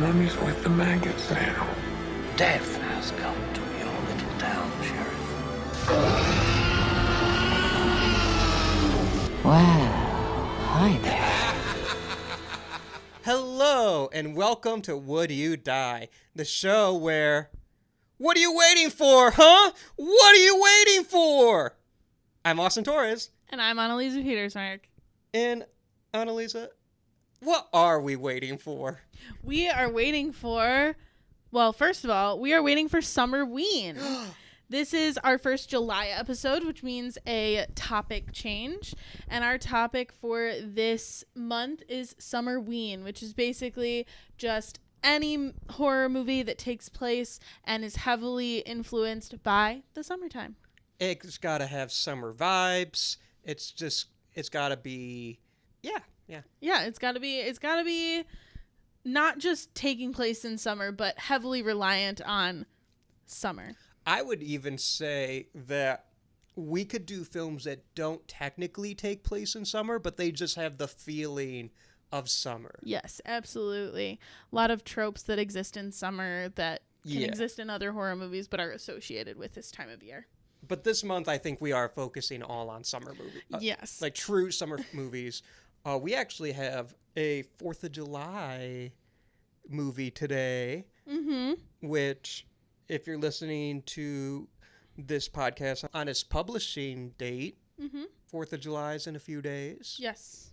mummy's with the maggots now. Death has come to your little town, Sheriff. Well, hi there. Hello, and welcome to Would You Die, the show where... What are you waiting for, huh? What are you waiting for? I'm Austin Torres. And I'm Anneliese Petersmark. And Anneliese, what are we waiting for? We are waiting for... Well, first of all, we are waiting for Summerween. This is our first July episode, which means a topic change. And our topic for this month is Summerween, which is basically just any horror movie that takes place and is heavily influenced by the summertime. It's got to have summer vibes. It's got to be... Yeah. Yeah, it's got to be not just taking place in summer, but heavily reliant on summer. I would even say that we could do films that don't technically take place in summer, but they just have the feeling of summer. Yes, absolutely. A lot of tropes that exist in summer that can exist in other horror movies, but are associated with this time of year. But this month, I think we are focusing all on summer movies. Yes. Like true summer movies. We actually have a 4th of July movie today, which, if you're listening to this podcast on its publishing date, 4th of July is in a few days. Yes.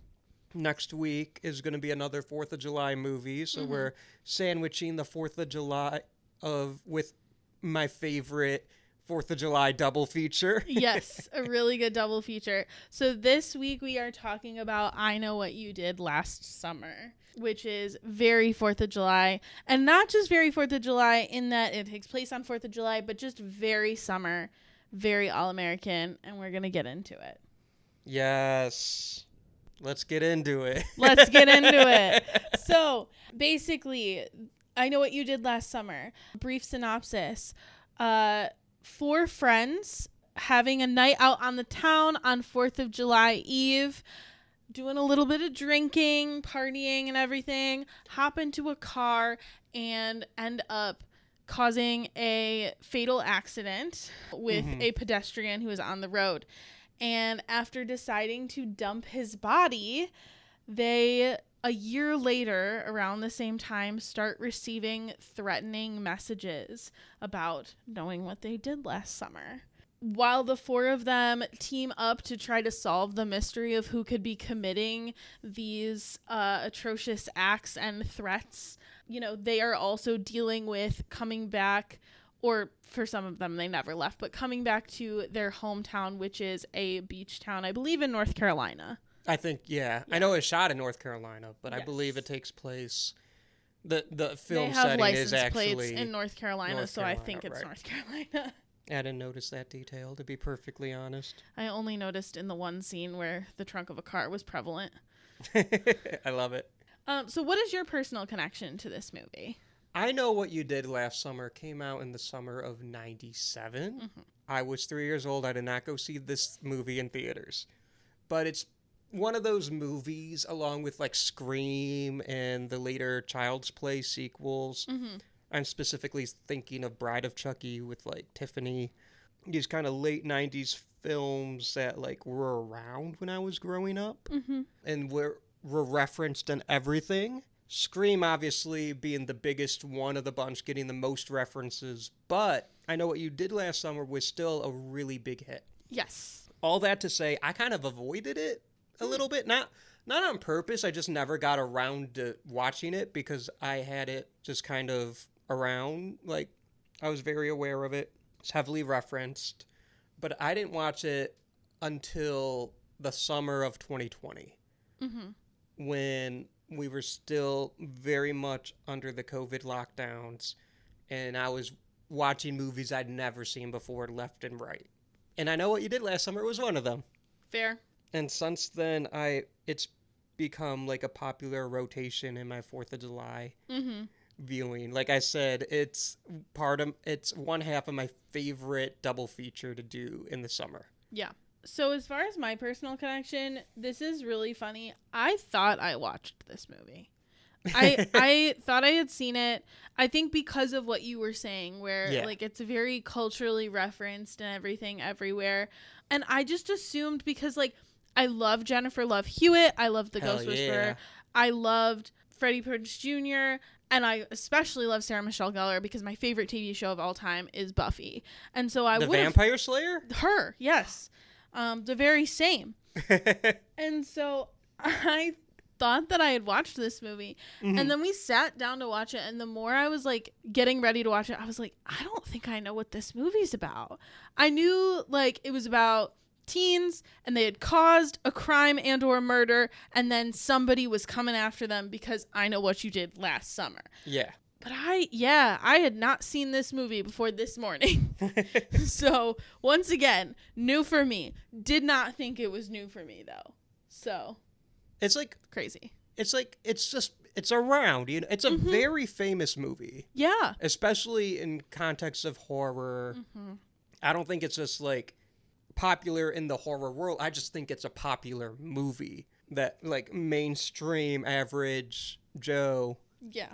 Next week is going to be another 4th of July movie, so we're sandwiching the 4th of July with my favorite 4th of July double feature. Yes, a really good double feature. So this week we are talking about I Know What You Did Last Summer, which is very 4th of July. And not just very 4th of July in that it takes place on 4th of July, but just very summer, very all-American, and we're going to get into it. Yes. Let's get into it. Let's get into it. So basically, I Know What You Did Last Summer. Brief synopsis. 4 friends having a night out on the town on 4th of July Eve, doing a little bit of drinking, partying and everything, hop into a car and end up causing a fatal accident with a pedestrian who is on the road. And after deciding to dump his body, they, a year later, around the same time, start receiving threatening messages about knowing what they did last summer. While the 4 of them team up to try to solve the mystery of who could be committing these atrocious acts and threats, they are also dealing with coming back, or for some of them, they never left, but coming back to their hometown, which is a beach town, I believe in North Carolina. I think, yeah. I know it's shot in North Carolina, but I believe it takes place... The film setting is actually... They have license plates in North Carolina, North so Carolina, I think it's right. North Carolina. I didn't notice that detail, to be perfectly honest. I only noticed in the one scene where the trunk of a car was prevalent. I love it. So what is your personal connection to this movie? I Know What You Did Last Summer came out in the summer of 97. I was 3 years old. I did not go see this movie in theaters. But it's one of those movies, along with like Scream and the later Child's Play sequels. I'm specifically thinking of Bride of Chucky with like Tiffany. These kind of late 90s films that like were around when I was growing up and were referenced in everything. Scream obviously being the biggest one of the bunch, getting the most references, but I Know What You Did Last Summer was still a really big hit. Yes. All that to say, I kind of avoided it a little bit. Not on purpose, I just never got around to watching it because I had it just kind of around. Like, I was very aware of it. It's heavily referenced, but I didn't watch it until the summer of 2020 when we were still very much under the COVID lockdowns, and I was watching movies I'd never seen before left and right. And I Know What You Did Last Summer was one of them. Fair. And since then, it's become like a popular rotation in my 4th of July viewing. Like I said, it's one half of my favorite double feature to do in the summer. Yeah. So as far as my personal connection, this is really funny. I thought I watched this movie. I thought I had seen it. I think because of what you were saying, where Yeah. like it's very culturally referenced and everything everywhere. And I just assumed because like I love Jennifer Love Hewitt, I love The Hell Ghost Whisperer, yeah. I loved Freddie Prinze Jr., and I especially love Sarah Michelle Gellar because my favorite TV show of all time is Buffy. And so I The would Vampire Slayer? her, yes. The very same. And so I thought that I had watched this movie, and then we sat down to watch it, and the more I was like getting ready to watch it, I was like, I don't think I know what this movie's about. I knew like it was about teens and they had caused a crime and or murder, and then somebody was coming after them because I Know What You Did Last Summer. Yeah. But I had not seen this movie before this morning. So once again, new for me. Did not think it was new for me though. So It's like crazy. it's around, you know. It's a very famous movie, Yeah. especially in context of horror. I don't think it's just like popular in the horror world. I just think it's a popular movie that like mainstream average Joe. Yeah.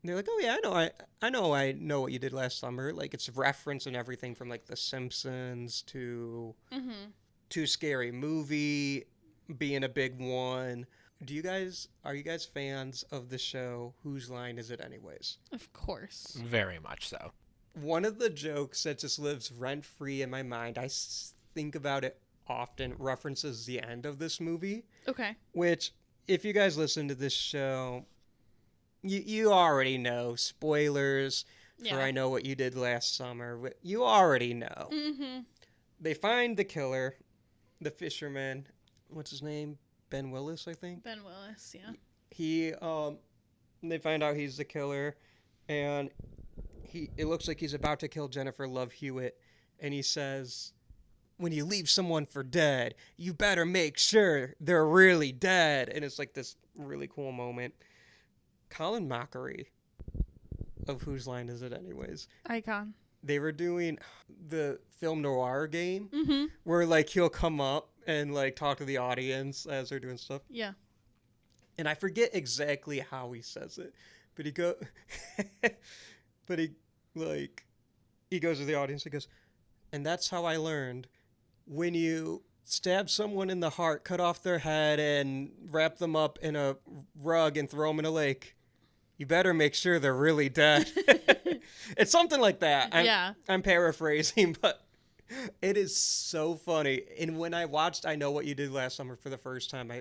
They're like, oh yeah, I know what you did last summer. Like it's referencing everything from like The Simpsons to Scary Movie being a big one. Are you guys fans of the show Whose Line Is It Anyways? Of course. Very much so. One of the jokes that just lives rent free in my mind, I think about it often, references the end of this movie. Okay. Which, if you guys listen to this show, you already know. Spoilers for Yeah. I Know What You Did Last Summer. You already know. Mm-hmm. They find the killer, the fisherman. What's his name? Ben Willis, I think. Ben Willis, yeah. They find out he's the killer, and it looks like he's about to kill Jennifer Love Hewitt, and he says, when you leave someone for dead, you better make sure they're really dead. And it's like this really cool moment. Colin Mockery of Whose Line Is It Anyways? Icon. They were doing the film noir game Mm-hmm. where like he'll come up and like talk to the audience as they're doing stuff. Yeah. And I forget exactly how he says it, but he goes to the audience. He goes, and that's how I learned when you stab someone in the heart, cut off their head, and wrap them up in a rug and throw them in a lake, you better make sure they're really dead. It's something like that. I'm paraphrasing, but it is so funny. And when I watched I Know What You Did Last Summer for the first time,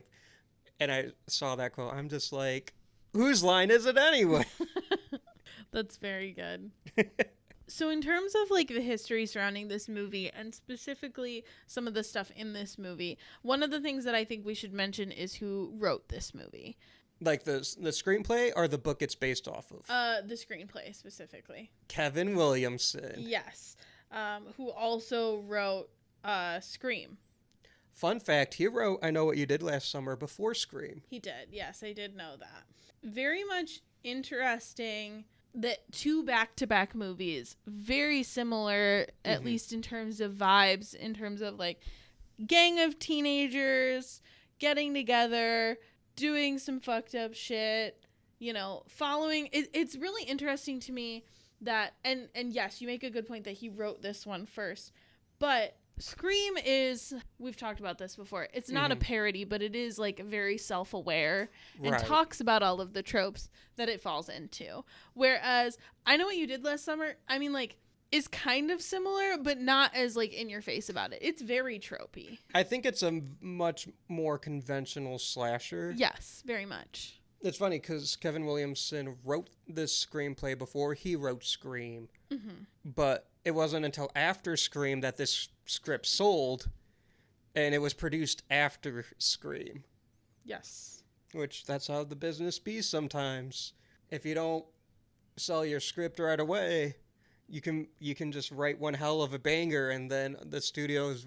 I saw that quote, I'm just like, whose line is it anyway? That's very good. So in terms of like the history surrounding this movie and specifically some of the stuff in this movie, one of the things that I think we should mention is who wrote this movie. Like the screenplay or the book it's based off of? The screenplay specifically. Kevin Williamson. Yes. Who also wrote Scream. Fun fact, he wrote I Know What You Did Last Summer before Scream. He did. Yes, I did know that. Very much interesting that two back-to-back movies, very similar, at least in terms of vibes, in terms of like gang of teenagers getting together, doing some fucked up shit, you know, following. It's really interesting to me that, and yes, you make a good point that he wrote this one first, but Scream is, we've talked about this before, it's not a parody, but it is like very self-aware and Right. talks about all of the tropes that it falls into. Whereas I Know What You Did Last Summer, I mean, like, is kind of similar, but not as like in your face about it. It's very tropey. I think it's a much more conventional slasher. Yes, very much. It's funny because Kevin Williamson wrote this screenplay before he wrote Scream. But it wasn't until after Scream that this script sold, and it was produced after Scream. Yes. Which, that's how the business be sometimes. If you don't sell your script right away, you can just write one hell of a banger, and then the studios,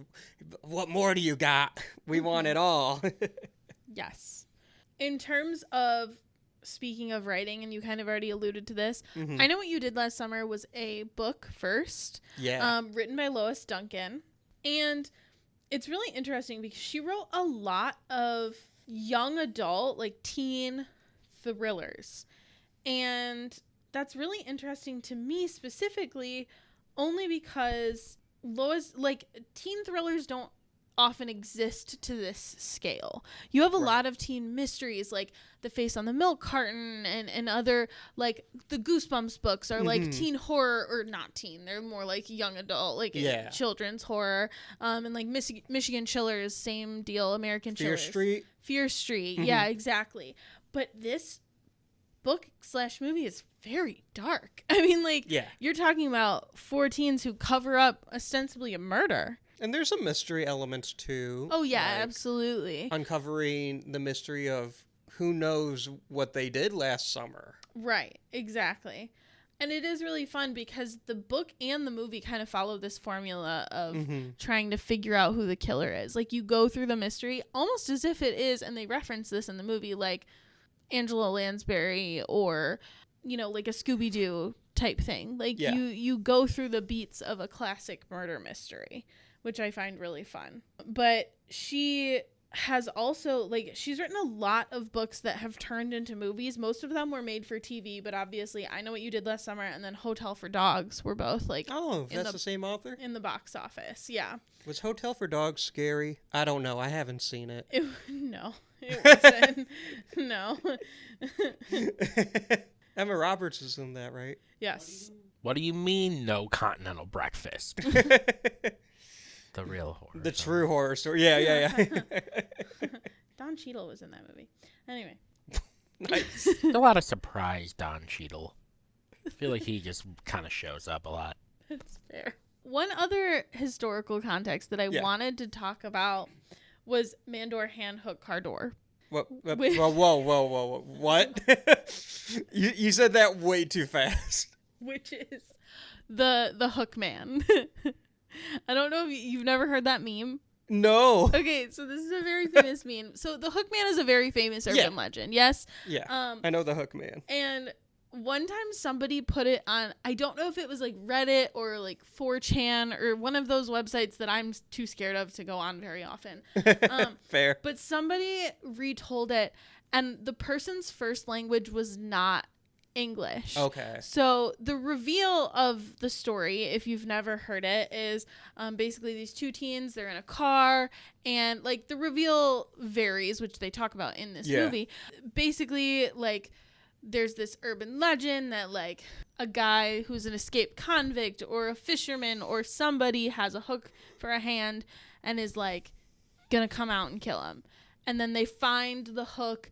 what more do you got? We want it all. Yes. In terms of, speaking of writing, and you kind of already alluded to this, I Know What You Did Last Summer was a book first. Yeah. Written by Lois Duncan. And it's really interesting because she wrote a lot of young adult, like teen thrillers. And that's really interesting to me specifically, only because teen thrillers don't often exist to this scale. You have a lot of teen mysteries, like The Face on the Milk Carton and other, like the Goosebumps books are like teen horror, or not teen, they're more like young adult, like children's horror. And like Michigan Chillers, same deal, American Chillers. Fear Street, yeah, exactly. But this book/movie is very dark. I mean, like, you're talking about 4 teens who cover up ostensibly a murder. And there's some mystery elements too. Oh yeah, like absolutely. Uncovering the mystery of who knows what they did last summer. Right, exactly. And it is really fun because the book and the movie kind of follow this formula of trying to figure out who the killer is. Like, you go through the mystery almost as if it is, and they reference this in the movie, like Angela Lansbury or, you know, like a Scooby-Doo type thing. Like, you go through the beats of a classic murder mystery, which I find really fun. But she has also, like, she's written a lot of books that have turned into movies. Most of them were made for TV, but obviously I Know What You Did Last Summer and then Hotel for Dogs were both, like... Oh, that's the same author? In the box office, yeah. Was Hotel for Dogs scary? I don't know. I haven't seen it. No, it wasn't. No. Emma Roberts is in that, right? Yes. What do you mean, no continental breakfast? The real horror. The true horror story. Yeah. Don Cheadle was in that movie. Anyway. Nice. A lot of surprise Don Cheadle. I feel like he just kind of shows up a lot. That's fair. One other historical context that I wanted to talk about was Mandor Hand Hook Car Door. Whoa. What? You said that way too fast. Which is the Hook Man. I don't know if you've never heard that meme. No. Okay, so this is a very famous meme. So the Hook Man is a very famous urban legend. Yes. Yeah. I know the Hook Man. And one time somebody put it on, I don't know if it was like Reddit or like 4chan or one of those websites that I'm too scared of to go on very often. Fair. But somebody retold it, and the person's first language was not English. Okay. So the reveal of the story, if you've never heard it, is basically these 2 teens, they're in a car, and like the reveal varies, which they talk about in this movie. Basically, like, there's this urban legend that like a guy who's an escaped convict or a fisherman or somebody has a hook for a hand and is like gonna come out and kill him. And then they find the hook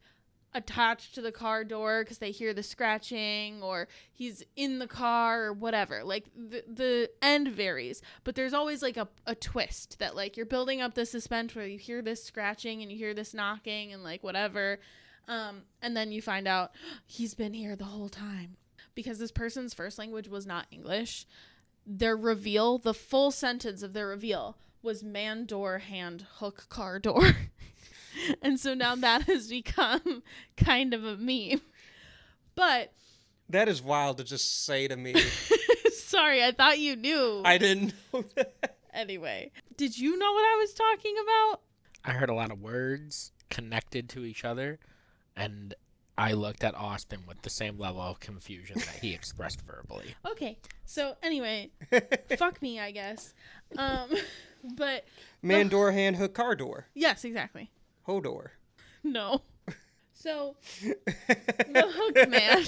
attached to the car door because they hear the scratching, or he's in the car or whatever. Like the end varies, but there's always like a twist that like you're building up the suspense where you hear this scratching and you hear this knocking and like whatever. And then you find out he's been here the whole time because this person's first language was not English. Their reveal, the full sentence of their reveal was man door hand hook car door. And so now that has become kind of a meme. But that is wild to just say to me. Sorry, I thought you knew. I didn't know that. Anyway, did you know what I was talking about? I heard a lot of words connected to each other, and I looked at Austin with the same level of confusion that he expressed verbally. Okay, so anyway, fuck me, I guess. But man door hand hook car door. Yes, exactly. Hodor. No. So the Hook Man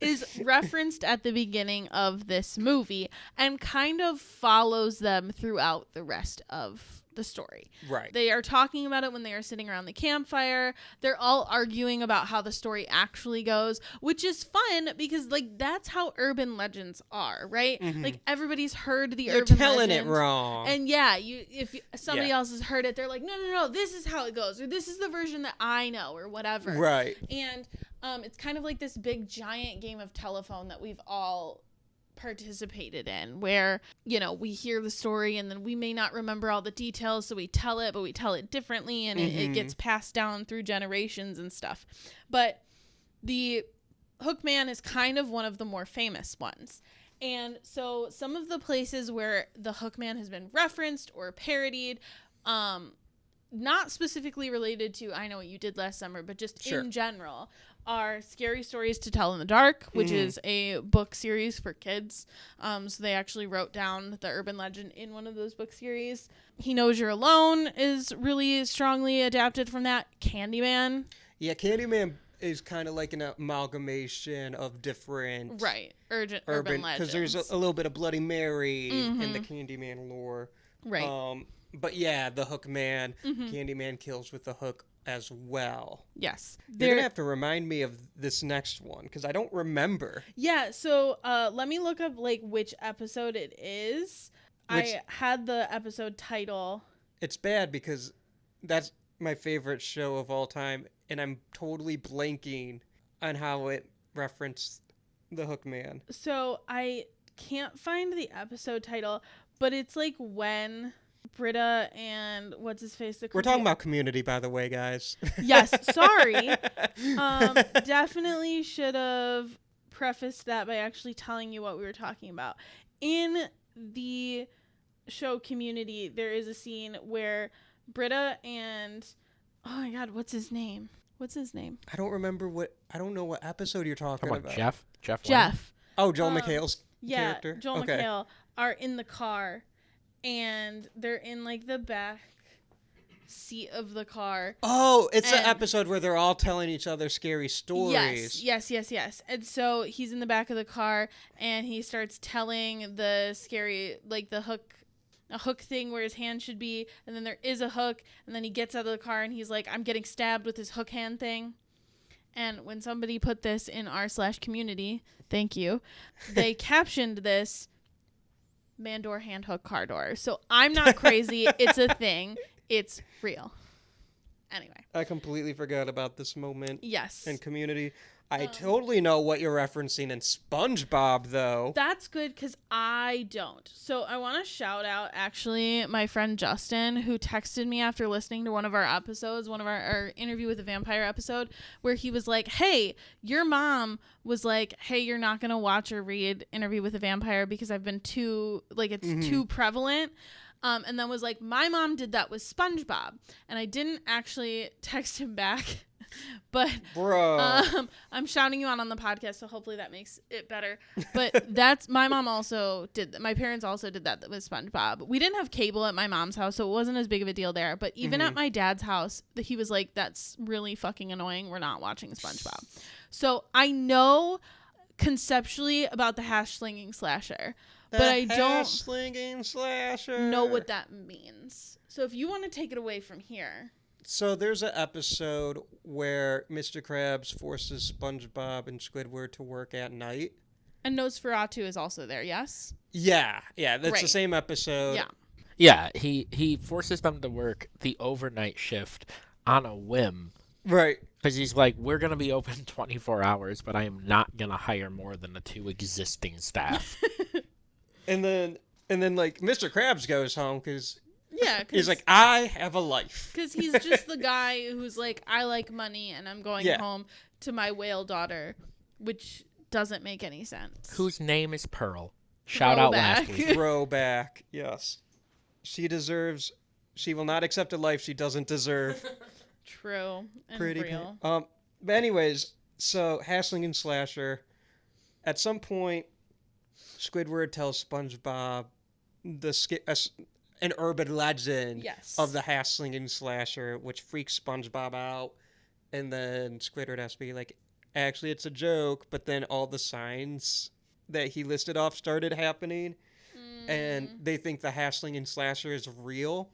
is referenced at the beginning of this movie and kind of follows them throughout the rest of the story. Right. They are talking about it when they are sitting around the campfire. They're all arguing about how the story actually goes, which is fun because like that's how urban legends are, right? Mm-hmm. Like everybody's heard the They're urban telling legend, it wrong. and yeah, if somebody else has heard it, they're like, no, this is how it goes, or this is the version that I know, or whatever. Right. And it's kind of like this big giant game of telephone that we've all participated in, where, you know, we hear the story and then we may not remember all the details, so we tell it, but we tell it differently, and it gets passed down through generations and stuff. But the Hook Man is kind of one of the more famous ones. And so some of the places where the Hook Man has been referenced or parodied, not specifically related to I Know What You Did Last Summer, but just in general, are Scary Stories to Tell in the Dark, which is a book series for kids. So they actually wrote down the urban legend in one of those book series. He Knows You're Alone is really strongly adapted from that. Candyman. Yeah, Candyman is kind of like an amalgamation of different urban legends. Because there's a little bit of Bloody Mary in the Candyman lore. Right. But yeah, the Hook Man, Candyman kills with the hook as well. Yes. You're going to have to remind me of this next one because I don't remember. Yeah, so let me look up like which episode it is. I had the episode title. It's bad because that's my favorite show of all time, and I'm totally blanking on how it referenced the Hook Man. So I can't find the episode title, but it's like when Britta and what's his face? We're talking about Community, by the way, guys. Yes, sorry. Definitely should have prefaced that by actually telling you what we were talking about. In the show Community, there is a scene where Britta and oh my god, what's his name? I don't know what episode you're talking about. Jeff. Oh, Joel McHale's character? Joel McHale are in the car, and they're in, like, the back seat of the car. Oh, it's the episode where they're all telling each other scary stories. Yes. And so he's in the back of the car, and he starts telling the scary, like, a hook thing where his hand should be, and then there is a hook, and then he gets out of the car, and he's like, I'm getting stabbed with his hook hand thing. And when somebody put this in r/community, thank you, they captioned this man door hand hook car door. So I'm not crazy. It's a thing. It's real. Anyway. I completely forgot about this moment. Yes. In Community. I totally know what you're referencing in SpongeBob, though. That's good because I don't. So I want to shout out, actually, my friend Justin, who texted me after listening to one of our episodes, our interview with a vampire episode, where he was like, hey, your mom was like, hey, you're not going to watch or read Interview with a Vampire because I've been too, like, it's too prevalent. And then was like, my mom did that with SpongeBob. And I didn't actually text him back. But I'm shouting you out on the podcast, so hopefully that makes it better. But that's my mom also did that. My parents also did that with SpongeBob. We didn't have cable at my mom's house, so it wasn't as big of a deal there. But even at my dad's house, he was like, that's really fucking annoying. We're not watching SpongeBob. So I know conceptually about the hash slinging slasher, but I don't slinging slasher. know what that means. So if you want to take it away from here. So there's an episode where Mr. Krabs forces SpongeBob and Squidward to work at night. And Nosferatu is also there, yes? Yeah, that's the same episode. Yeah, he forces them to work the overnight shift on a whim. Right. Because he's like, we're going to be open 24 hours, but I am not going to hire more than the 2 existing staff. And then like Mr. Krabs goes home because he's like, I have a life. Because he's just the guy who's like, I like money and I'm going home to my whale daughter, which doesn't make any sense. Whose name is Pearl. Shout out last week. Throwback, yes. She will not accept a life she doesn't deserve. True. And Pretty real. But anyways, so Hassling and Slasher, at some point, Squidward tells SpongeBob an urban legend of the Hassling and Slasher, which freaks SpongeBob out. And then Squidward has to be like, actually, it's a joke. But then all the signs that he listed off started happening. And they think the Hassling and Slasher is real.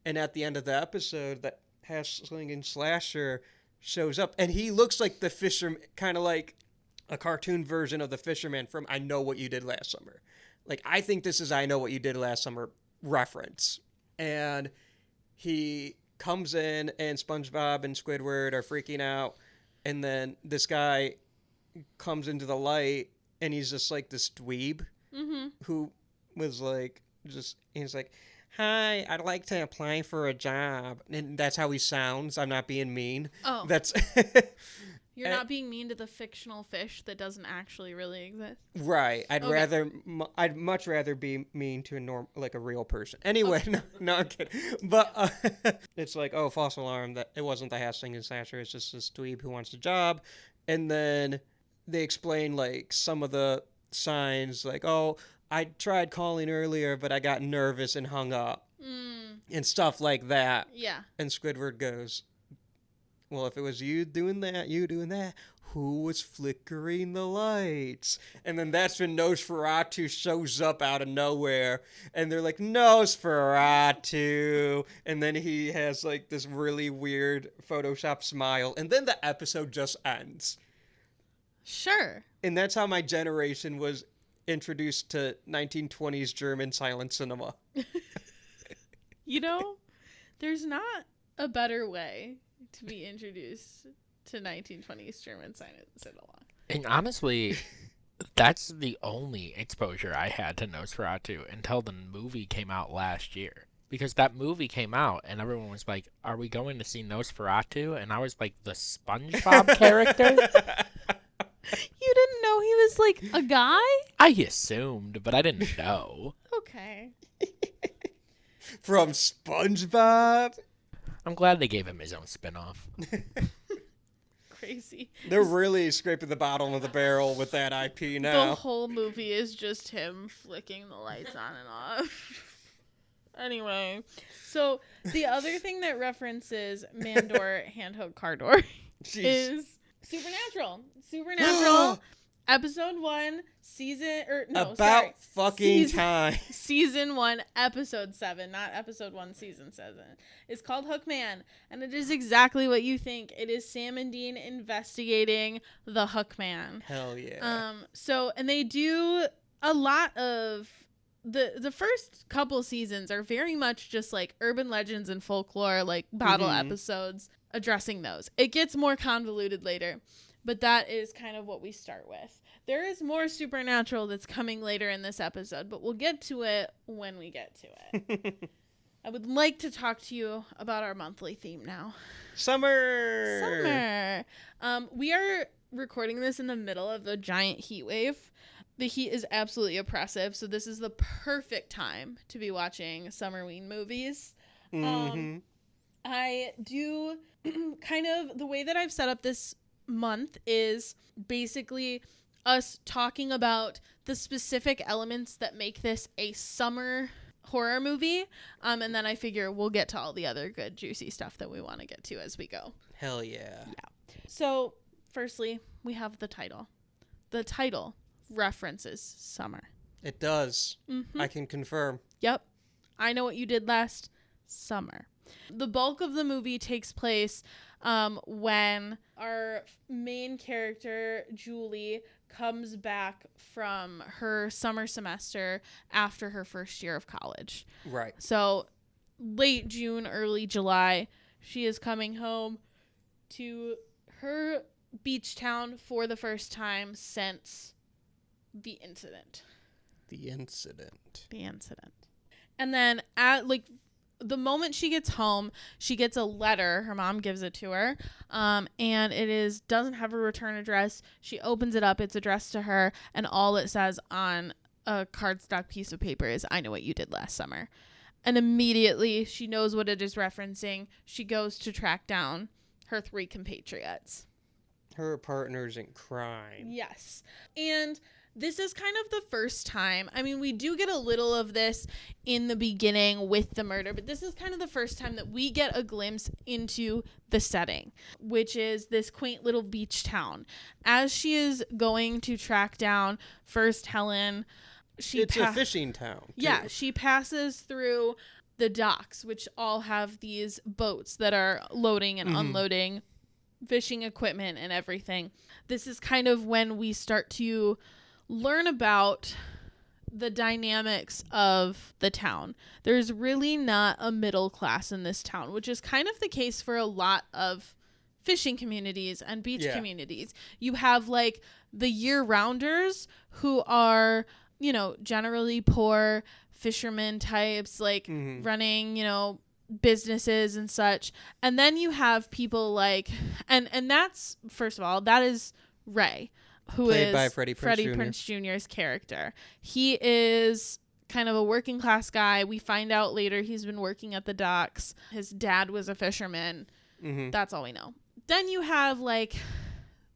And at the end of the episode, the Hassling and Slasher shows up. And he looks like the fisherman, kind of like a cartoon version of the fisherman from I Know What You Did Last Summer. Like, I think this is I Know What You Did Last Summer reference. And he comes in and SpongeBob and Squidward are freaking out. And then this guy comes into the light and he's just like this dweeb who was like, he's like, hi, I'd like to apply for a job. And that's how he sounds. I'm not being mean. Oh. That's... You're not being mean to the fictional fish that doesn't actually really exist. Right. I'd much rather be mean to a real person. Anyway, no, I'm kidding. But it's like, oh, false alarm that it wasn't the Hassling and Slasher. It's just this dweeb who wants a job. And then they explain, like, some of the signs, like, oh, I tried calling earlier, but I got nervous and hung up. And stuff like that. Yeah. And Squidward goes, well, if it was you doing that, who was flickering the lights? And then that's when Nosferatu shows up out of nowhere. And they're like, Nosferatu. And then he has, like, this really weird Photoshop smile. And then the episode just ends. Sure. And that's how my generation was introduced to 1920s German silent cinema. You know, there's not a better way to be introduced to 1920s German silent cinema. And honestly, that's the only exposure I had to Nosferatu until the movie came out last year. Because that movie came out and everyone was like, are we going to see Nosferatu? And I was like, the SpongeBob character? You didn't know he was like a guy? I assumed, but I didn't know. Okay. From SpongeBob? I'm glad they gave him his own spin-off. Crazy. They're really scraping the bottom of the barrel with that IP The now. whole movie is just him flicking the lights on and off. Anyway, so the other thing that references Mandor Handheld Car Door is Supernatural. Supernatural, episode 1, season 1, episode 7, not episode 1, season 7. It's called Hookman, and it is exactly what you think. It is Sam and Dean investigating the Hookman. Hell yeah. And they do a lot of the first couple seasons are very much just like urban legends and folklore, like battle episodes addressing those. It gets more convoluted later, but that is kind of what we start with. There is more Supernatural that's coming later in this episode, but we'll get to it when we get to it. I would like to talk to you about our monthly theme now. Summer. We are recording this in the middle of a giant heat wave. The heat is absolutely oppressive, so this is the perfect time to be watching Summerween movies. I do kind of, the way that I've set up this month is basically us talking about the specific elements that make this a summer horror movie, and then I figure we'll get to all the other good juicy stuff that we want to get to as we go. Hell yeah. So firstly, we have the title. The title references summer. It does. I can confirm. Yep. I Know What You Did Last Summer. The bulk of the movie takes place when our main character, Julie, comes back from her summer semester after her first year of college. Right. So late June, early July, she is coming home to her beach town for the first time since the incident. And then at like the moment she gets home, she gets a letter. Her mom gives it to her. And it doesn't have a return address. She opens it up. It's addressed to her. And all it says on a cardstock piece of paper is, I know what you did last summer. And immediately she knows what it is referencing. She goes to track down her 3 compatriots. Her partners in crime. Yes. And this is kind of the first time. I mean, we do get a little of this in the beginning with the murder, but this is kind of the first time that we get a glimpse into the setting, which is this quaint little beach town. As she is going to track down first Helen, It's a fishing town, too. Yeah, she passes through the docks, which all have these boats that are loading and unloading fishing equipment and everything. This is kind of when we start to learn about the dynamics of the town. There's really not a middle class in this town, which is kind of the case for a lot of fishing communities and beach communities. You have like the year-rounders who are, you know, generally poor fishermen types, like running, you know, businesses and such. And then you have people like, and that's, first of all, that is Ray, who Played is by Freddie Prinze Jr. Prinze Jr.'s character. He is kind of a working class guy. We find out later he's been working at the docks. His dad was a fisherman. That's all we know. Then you have like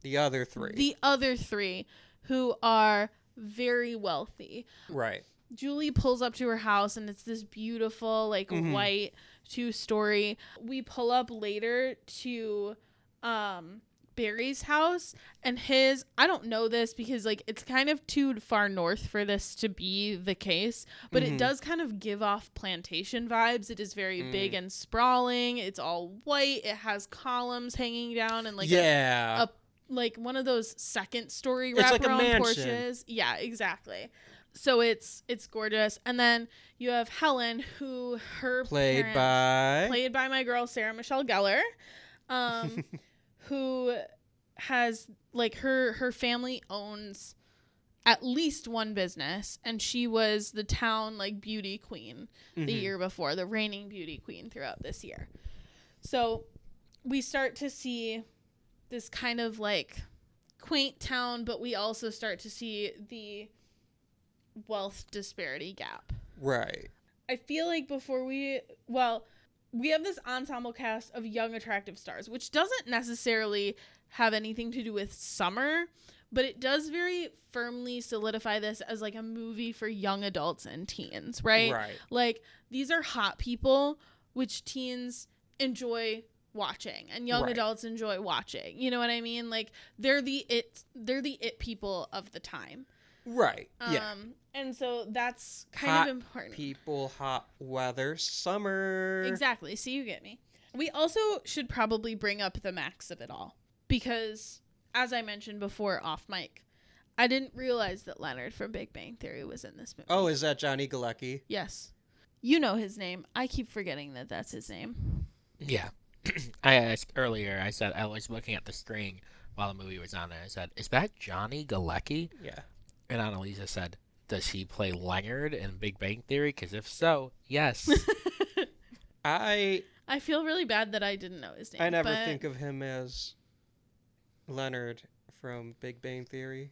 The other three. The other three who are very wealthy. Right. Julie pulls up to her house and it's this beautiful, like, white 2-story. We pull up later to Barry's house, and his, I don't know this because, like, it's kind of too far north for this to be the case, but it does kind of give off plantation vibes. It is very big and sprawling. It's all white. It has columns hanging down and, like, a like one of those second-story It's like a wraparound mansion. porches. Yeah, exactly. So it's gorgeous. And then you have Helen, who her Played by my girl Sarah Michelle Gellar, who has, like, her family owns at least one business, and she was the town, like, beauty queen the year before, the reigning beauty queen throughout this year. So we start to see this kind of, like, quaint town, but we also start to see the wealth disparity gap. Right. I feel like we have this ensemble cast of young attractive stars, which doesn't necessarily have anything to do with summer, but it does very firmly solidify this as, like, a movie for young adults and teens, right? Right. Like, these are hot people, which teens enjoy watching and young adults enjoy watching. You know what I mean? Like, they're the it people of the time. Right. Yeah. And so that's kind of important. People, hot weather, summer. Exactly. So you get me. We also should probably bring up the max of it all because, as I mentioned before off mic, I didn't realize that Leonard from Big Bang Theory was in this movie. Oh, is that Johnny Galecki? Yes. You know his name. I keep forgetting that that's his name. Yeah. I asked earlier, I said, I was looking at the string while the movie was on, and I said, is that Johnny Galecki? Yeah. And Anneliese said, does he play Leonard in Big Bang Theory? Because if so, yes. I feel really bad that I didn't know his name. I never think of him as Leonard from Big Bang Theory.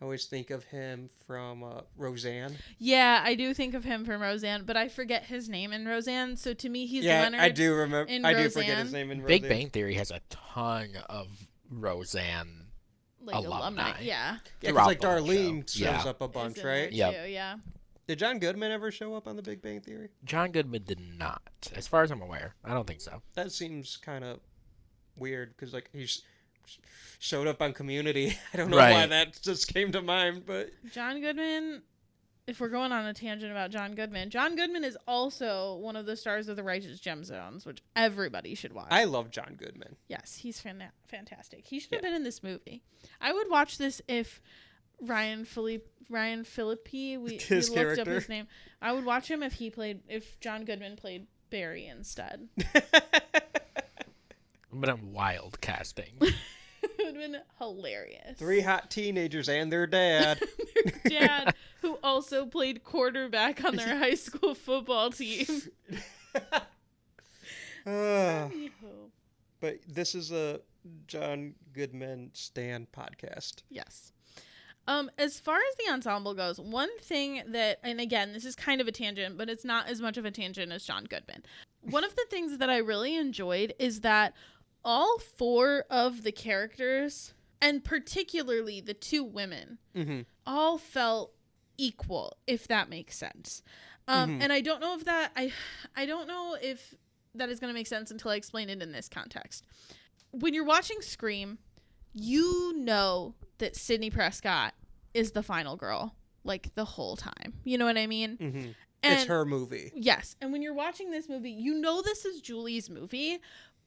I always think of him from Roseanne. Yeah, I do think of him from Roseanne, but I forget his name in Roseanne. So to me, he's Leonard. I do remember. In I do Roseanne. forget his name in Roseanne. Big Bang Theory has a ton of Roseanne alumni. Yeah. Yeah, because, throughout like, the whole Darlene show. shows up a bunch, Is in there right? too, Yep. Yeah. Did John Goodman ever show up on The Big Bang Theory? John Goodman did not. As far as I'm aware. I don't think so. That seems kind of weird because, like, he showed up on Community. I don't know why Right. that just came to mind, but John Goodman, if we're going on a tangent about John Goodman is also one of the stars of The Righteous Gemstones, which everybody should watch. I love John Goodman. Yes, he's fantastic. He should have been in this movie. I would watch this if Ryan Phillippe, we His looked up character. his name. I would watch him if John Goodman played Barry instead. But I'm wild casting. It would have been hilarious. 3 hot teenagers and their dad. Their dad, who also played quarterback on their high school football team. But this is a John Goodman Stan podcast. Yes. As far as the ensemble goes, one thing that, and again, this is kind of a tangent, but it's not as much of a tangent as John Goodman. One of the things that I really enjoyed is that all 4 of the characters, and particularly the 2 women, all felt equal, if that makes sense. And I don't know if that, I don't know if that is going to make sense until I explain it in this context. When you're watching Scream, you know that Sidney Prescott is the final girl, like, the whole time. You know what I mean? Mm-hmm. And It's her movie. yes. And when you're watching this movie, you know this is Julie's movie,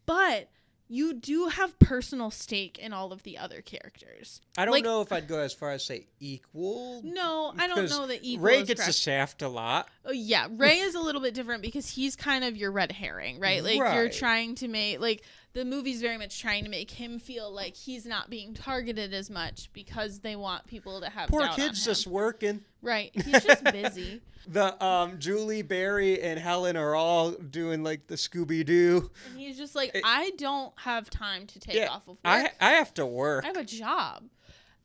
but you do have personal stake in all of the other characters. I don't Like- know if I'd go as far as say equal. No, I don't because know that equal Ray is gets the correct. shaft a lot. Oh, yeah, Ray is a little bit different because he's kind of your red herring, right? Like, you're Right. trying to make, like, the movie's very much trying to make him feel like he's not being targeted as much because they want people to have Poor doubt kid's on him. just working. Right, he's just busy. The Julie, Barry, and Helen are all doing, like, the Scooby-Doo. And he's just like, I don't have time to take off of work. I have to work. I have a job.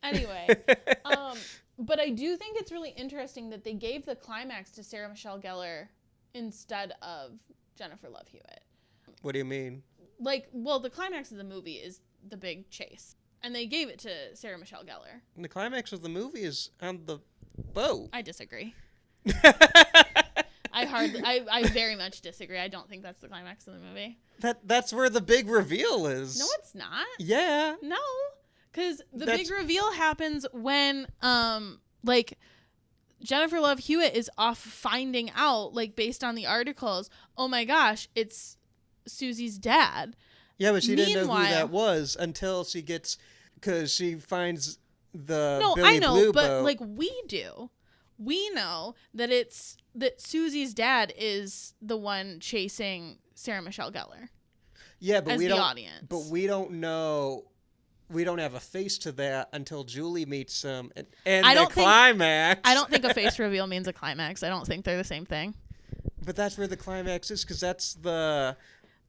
Anyway, but I do think it's really interesting that they gave the climax to Sarah Michelle Gellar instead of Jennifer Love Hewitt. What do you mean? Like, well, the climax of the movie is the big chase. And they gave it to Sarah Michelle Gellar. And the climax of the movie is on the boat. I disagree. I very much disagree. I don't think that's the climax of the movie. That's where the big reveal is. No, it's not. Yeah. No. Because the big reveal happens when, like, Jennifer Love Hewitt is off finding out, like, based on the articles, oh my gosh, it's Susie's dad. Yeah, but she didn't know who that was until she gets, because she finds the Billy Blue but boat. like we do. We know that Susie's dad is the one chasing Sarah Michelle Gellar. Yeah, but we don't. Audience. But we don't know. We don't have a face to that until Julie meets him and the climax. I don't think a face reveal means a climax. I don't think they're the same thing. But that's where the climax is, because that's the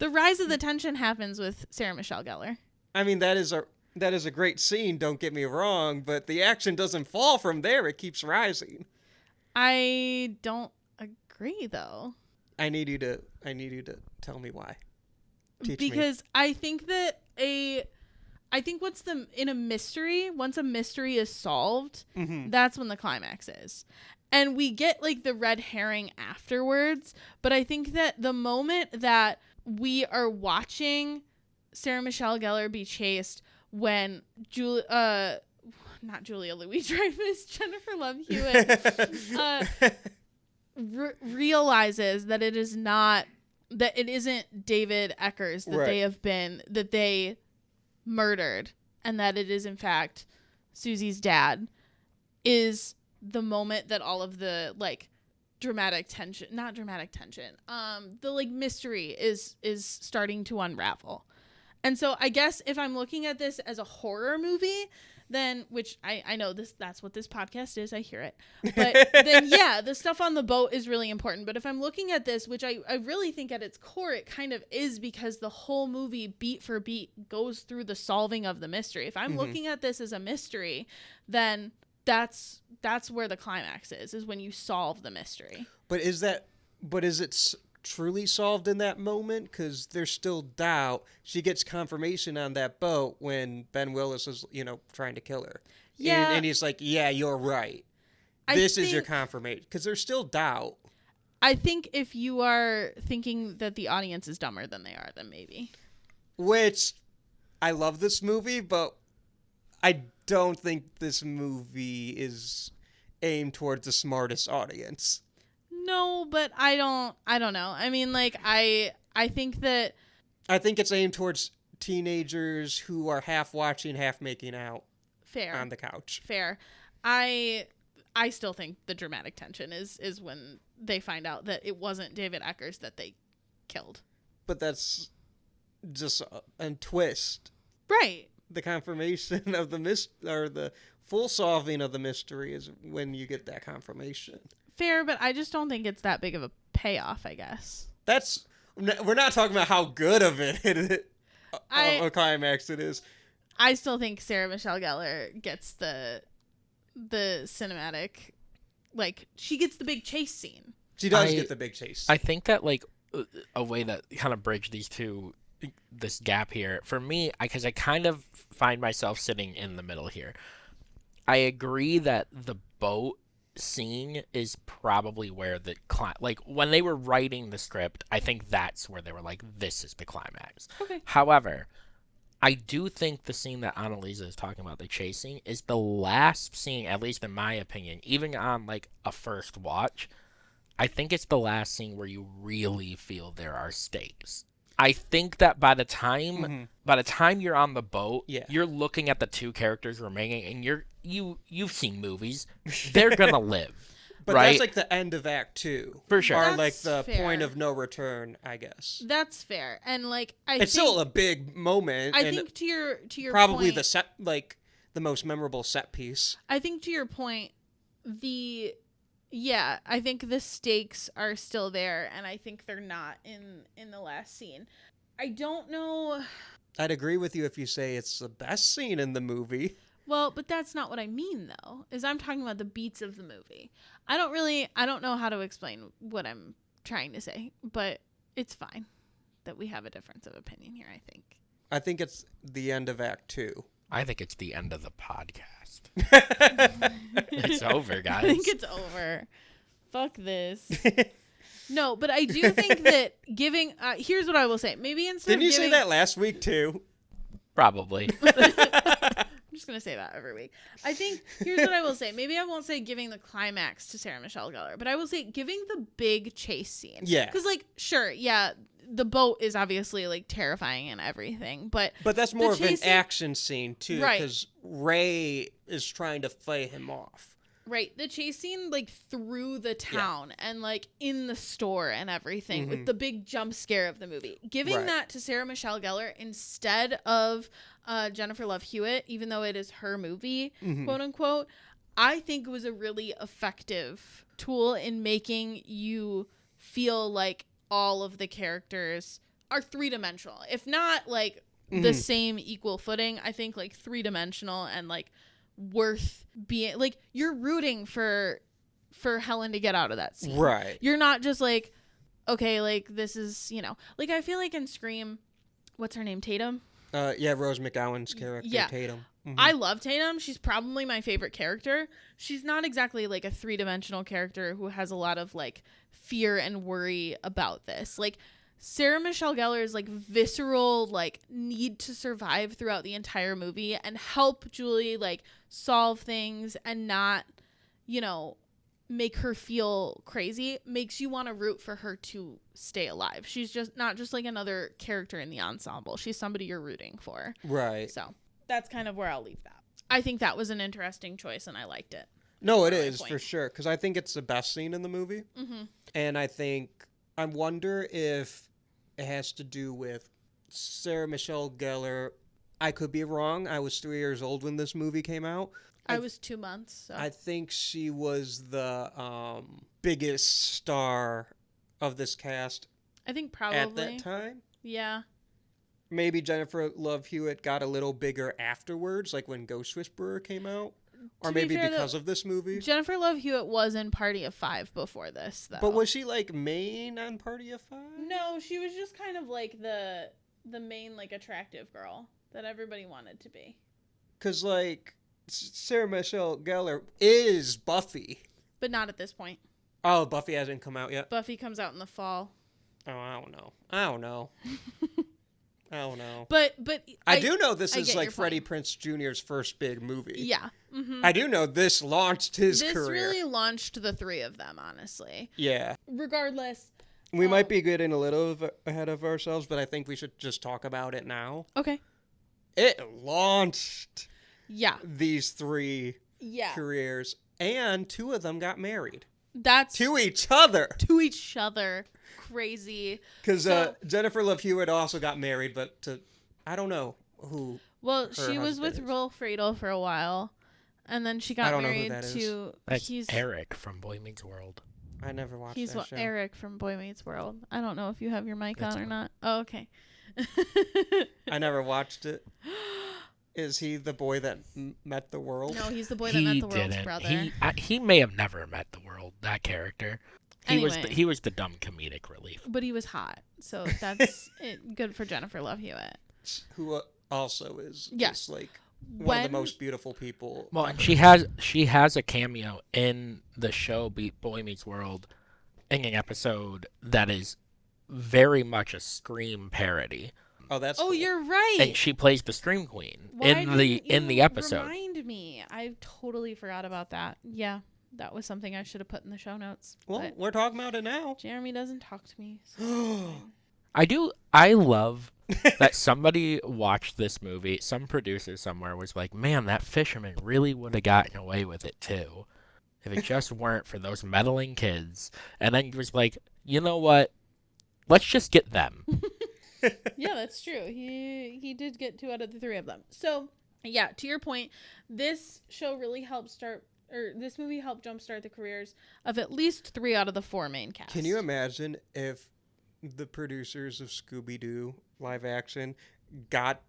rise of the tension happens with Sarah Michelle Gellar. I mean, that is a great scene. Don't get me wrong, but the action doesn't fall from there. It keeps rising. I don't agree, though. I need you to tell me why. Teach because me. I think that in a mystery, once a mystery is solved, that's when the climax is. And we get like the red herring afterwards, but I think that the moment that we are watching Sarah Michelle Gellar be chased when not Julia Louis-Dreyfus, Jennifer Love Hewitt realizes that it isn't David Eckers that they murdered, and that it is in fact Susie's dad, is the moment that all of the like the like mystery is starting to unravel. And so I guess if I'm looking at this as a horror movie, then, which I know that's what this podcast is, I hear it. But then, yeah, the stuff on the boat is really important. But if I'm looking at this, which I really think at its core, it kind of is, because the whole movie, beat for beat, goes through the solving of the mystery. If I'm looking at this as a mystery, then that's where the climax is when you solve the mystery. But is it truly solved in that moment? Because there's still doubt. She gets confirmation on that boat when Ben Willis is, trying to kill her. Yeah. And he's like, yeah, you're right. This is your confirmation. Because there's still doubt. I think if you are thinking that the audience is dumber than they are, then maybe. Which, I love this movie, but I don't think this movie is aimed towards the smartest audience. No, but I don't know. I mean, like, I think it's aimed towards teenagers who are half watching, half making out. Fair. On the couch. Fair. I still think the dramatic tension is when they find out that it wasn't David Eckers that they killed. But that's just a twist. Right. The confirmation of the full solving of the mystery is when you get that confirmation. Fair, but I just don't think it's that big of a payoff, I guess. We're not talking about how good of a climax it is. I still think Sarah Michelle Gellar gets the cinematic, like, she gets the big chase scene. She does get the big chase. I think that, like, a way that kind of bridge this gap here, for me, because I kind of find myself sitting in the middle here. I agree that the boat scene is probably where like when they were writing the script, I think that's where they were like, this is the climax. Okay. However, I do think the scene that Anneliese is talking about, the chasing, is the last scene, at least in my opinion, even on like a first watch. I think it's the last scene where you really feel there are stakes. I think that by the time you're on the boat, you're looking at the two characters remaining, and you've seen movies. They're gonna live. But right? That's like the end of Act 2. For sure. Or That's like the fair. point of no return, I guess. That's fair. And like it's still a big moment. I think to your probably point, the set, like the most memorable set piece. I think to your point, I think the stakes are still there, and I think they're not in the last scene. I don't know. I'd agree with you if you say it's the best scene in the movie. Well, but that's not what I mean, though, is I'm talking about the beats of the movie. I don't know how to explain what I'm trying to say, but it's fine that we have a difference of opinion here, I think. I think it's the end of Act 2. I think it's the end of the podcast. It's over, guys. I think it's over. Fuck this. No, but I do think that giving. Here's what I will say. Maybe instead Didn't you of say giving, that last week too? Probably. I'm just gonna say that every week. I think here's what I will say. Maybe I won't say giving the climax to Sarah Michelle Gellar, but I will say giving the big chase scene. Yeah. Because sure, yeah, the boat is obviously terrifying and everything, but But that's more of an chasing- action scene too, Right. because Ray is trying to fight him off. right, the chase scene through the town and in the store and everything with the big jump scare of the movie. Giving Right. that to Sarah Michelle Gellar instead of Jennifer Love Hewitt, even though it is her movie, quote unquote, I think was a really effective tool in making you feel like all of the characters are three-dimensional. If not the same equal footing, I think three-dimensional and worth being you're rooting for Helen to get out of that scene. Right. You're not just okay, this is, I feel in Scream, what's her name? Tatum? Yeah, Rose McGowan's character, Yeah. Tatum. Mhm. I love Tatum. She's probably my favorite character. She's not exactly a three-dimensional character who has a lot of fear and worry about this. Sarah Michelle Gellar's visceral need to survive throughout the entire movie and help Julie solve things and not, make her feel crazy makes you want to root for her to stay alive. She's just not just another character in the ensemble. She's somebody you're rooting for. Right. So that's kind of where I'll leave that. I think that was an interesting choice and I liked it. No, it my is point. for sure, because I think it's the best scene in the movie. Mm-hmm. And I wonder if it has to do with Sarah Michelle Gellar. I could be wrong. I was 3 years old when this movie came out. I was 2 months. So. I think she was the biggest star of this cast I think probably. at that time. Yeah. Maybe Jennifer Love Hewitt got a little bigger afterwards, like when Ghost Whisperer came out. Or To be maybe fair, because of this movie. Jennifer Love Hewitt was in Party of Five before this, though. But was she main on Party of Five? No, she was just kind of the main attractive girl that everybody wanted to be. Because Sarah Michelle Gellar is Buffy. But not at this point. Oh, Buffy hasn't come out yet? Buffy comes out in the fall. Oh, I don't know. But I do know this I is get your Freddie point. Prinze Jr.'s first big movie. Yeah. Mm-hmm. I do know this launched his This career. really launched the three of them, honestly. Yeah. Regardless. We might be getting a little ahead of ourselves, but I think we should just talk about it now. Okay. It launched Yeah. these three Yeah. careers, and 2 of them got married. That's To each other. to each other. Crazy. Because So- Jennifer Love Hewitt also got married, but to, I don't know who. Well, her she was with husband is. Will Friedle for a while, and then she got I don't know who married that is. to. That's he's Eric from Boy Meets World. I never watched he's that show. Eric from Boy Meets World. I don't know if you have your mic It's on or on. not. Oh, okay. I never watched it. Is he the boy that met the world? No, he's the boy that met the world's brother. He may have never met the world. That character. Anyway. He was the dumb comedic relief. But he was hot, so that's good for Jennifer Love Hewitt. Who also is Yes. just one of When- the most beautiful people. Well, and ever. she has a cameo in the show Boy Meets World, in an episode that is very much a Scream parody, Oh, that's. Oh, cool. you're right. and she plays the Scream Queen Why in the didn't you episode. Remind me. I totally forgot about that. Yeah, that was something I should have put in the show notes. Well, but we're talking about it now. Jeremy doesn't talk to me. So I love that somebody watched this movie. Some producer somewhere was like, "Man, that fisherman really would have gotten away with it too, if it just weren't for those meddling kids." And then he was like, "You know what? Let's just get them." yeah, that's true. He did get 2 out of the 3 of them. So yeah, to your point, this show really helped this movie helped jumpstart the careers of at least 3 out of the 4 main cast. Can you imagine if the producers of Scooby-Doo live action got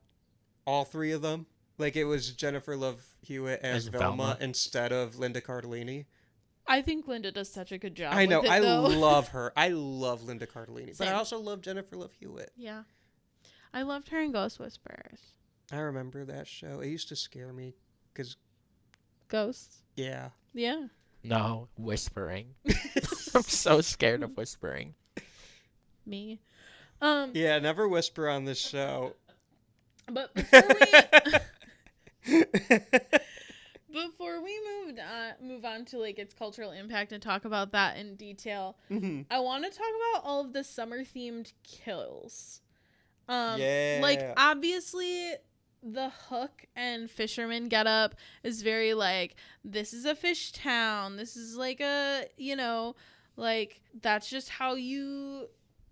all 3 of them? Like it was Jennifer Love Hewitt as As Velma Velma. instead of Linda Cardellini. I think Linda does such a good job. I know. With it, I though. love her. I love Linda Cardellini. But I Same. also love Jennifer Love Hewitt. Yeah, I loved her in Ghost Whisperers. I remember that show. It used to scare me because, Ghosts. yeah. Yeah. No, whispering. I'm so scared of whispering. Me. Yeah, never whisper on this show. But before we move on to like its cultural impact and talk about that in detail, I want to talk about all of the summer themed kills. Yeah. Like obviously the hook and fisherman getup is very like, this is a fish town. This is like a, like that's just how you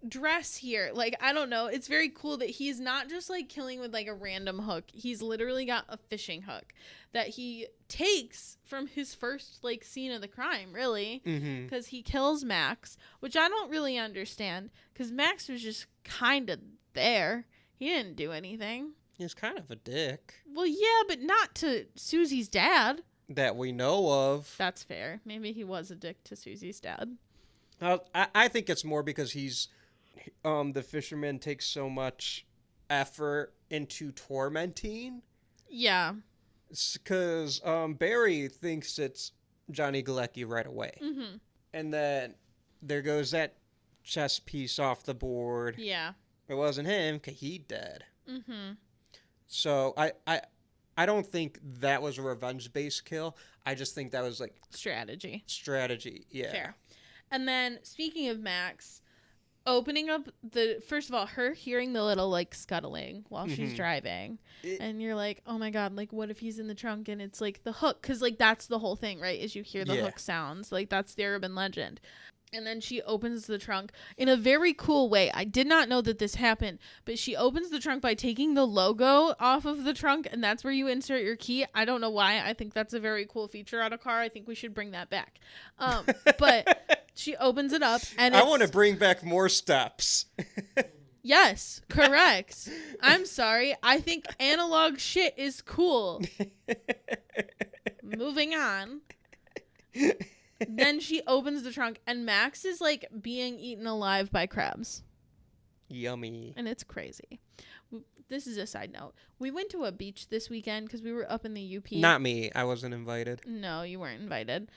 dress here. Like, I don't know. It's very cool that he's not just like killing with like a random hook. He's literally got a fishing hook that he takes from his first like scene of the crime, really. Because he kills Max, which I don't really understand because Max was just kind of there. He didn't do anything. He's kind of a dick. Well, yeah, but not to Susie's dad. That we know of. That's fair. Maybe he was a dick to Susie's dad. I think it's more because the fisherman takes so much effort into tormenting. Yeah. Because Barry thinks it's Johnny Galecki right away. And then there goes that chess piece off the board. Yeah. It wasn't him because he dead. So I don't think that was a revenge-based kill. I just think that was like Strategy. Yeah. Fair. And then speaking of Max, opening up first of all, her hearing the little like scuttling while she's driving, and you're like, oh my god, like what if he's in the trunk and it's like the hook? Because like that's the whole thing, right? Is you hear the hook sounds, like that's the urban legend. And then she opens the trunk in a very cool way. I did not know that this happened, but she opens the trunk by taking the logo off of the trunk, and that's where you insert your key. I don't know why. I think that's a very cool feature on a car. I think we should bring that back. But she opens it up, and I want to bring back more steps. Yes, correct. I'm sorry. I think analog shit is cool. Moving on. Then she opens the trunk, and Max is like being eaten alive by crabs. Yummy. And it's crazy. This is a side note. We went to a beach this weekend because we were up in the UP. Not me. I wasn't invited. No, you weren't invited.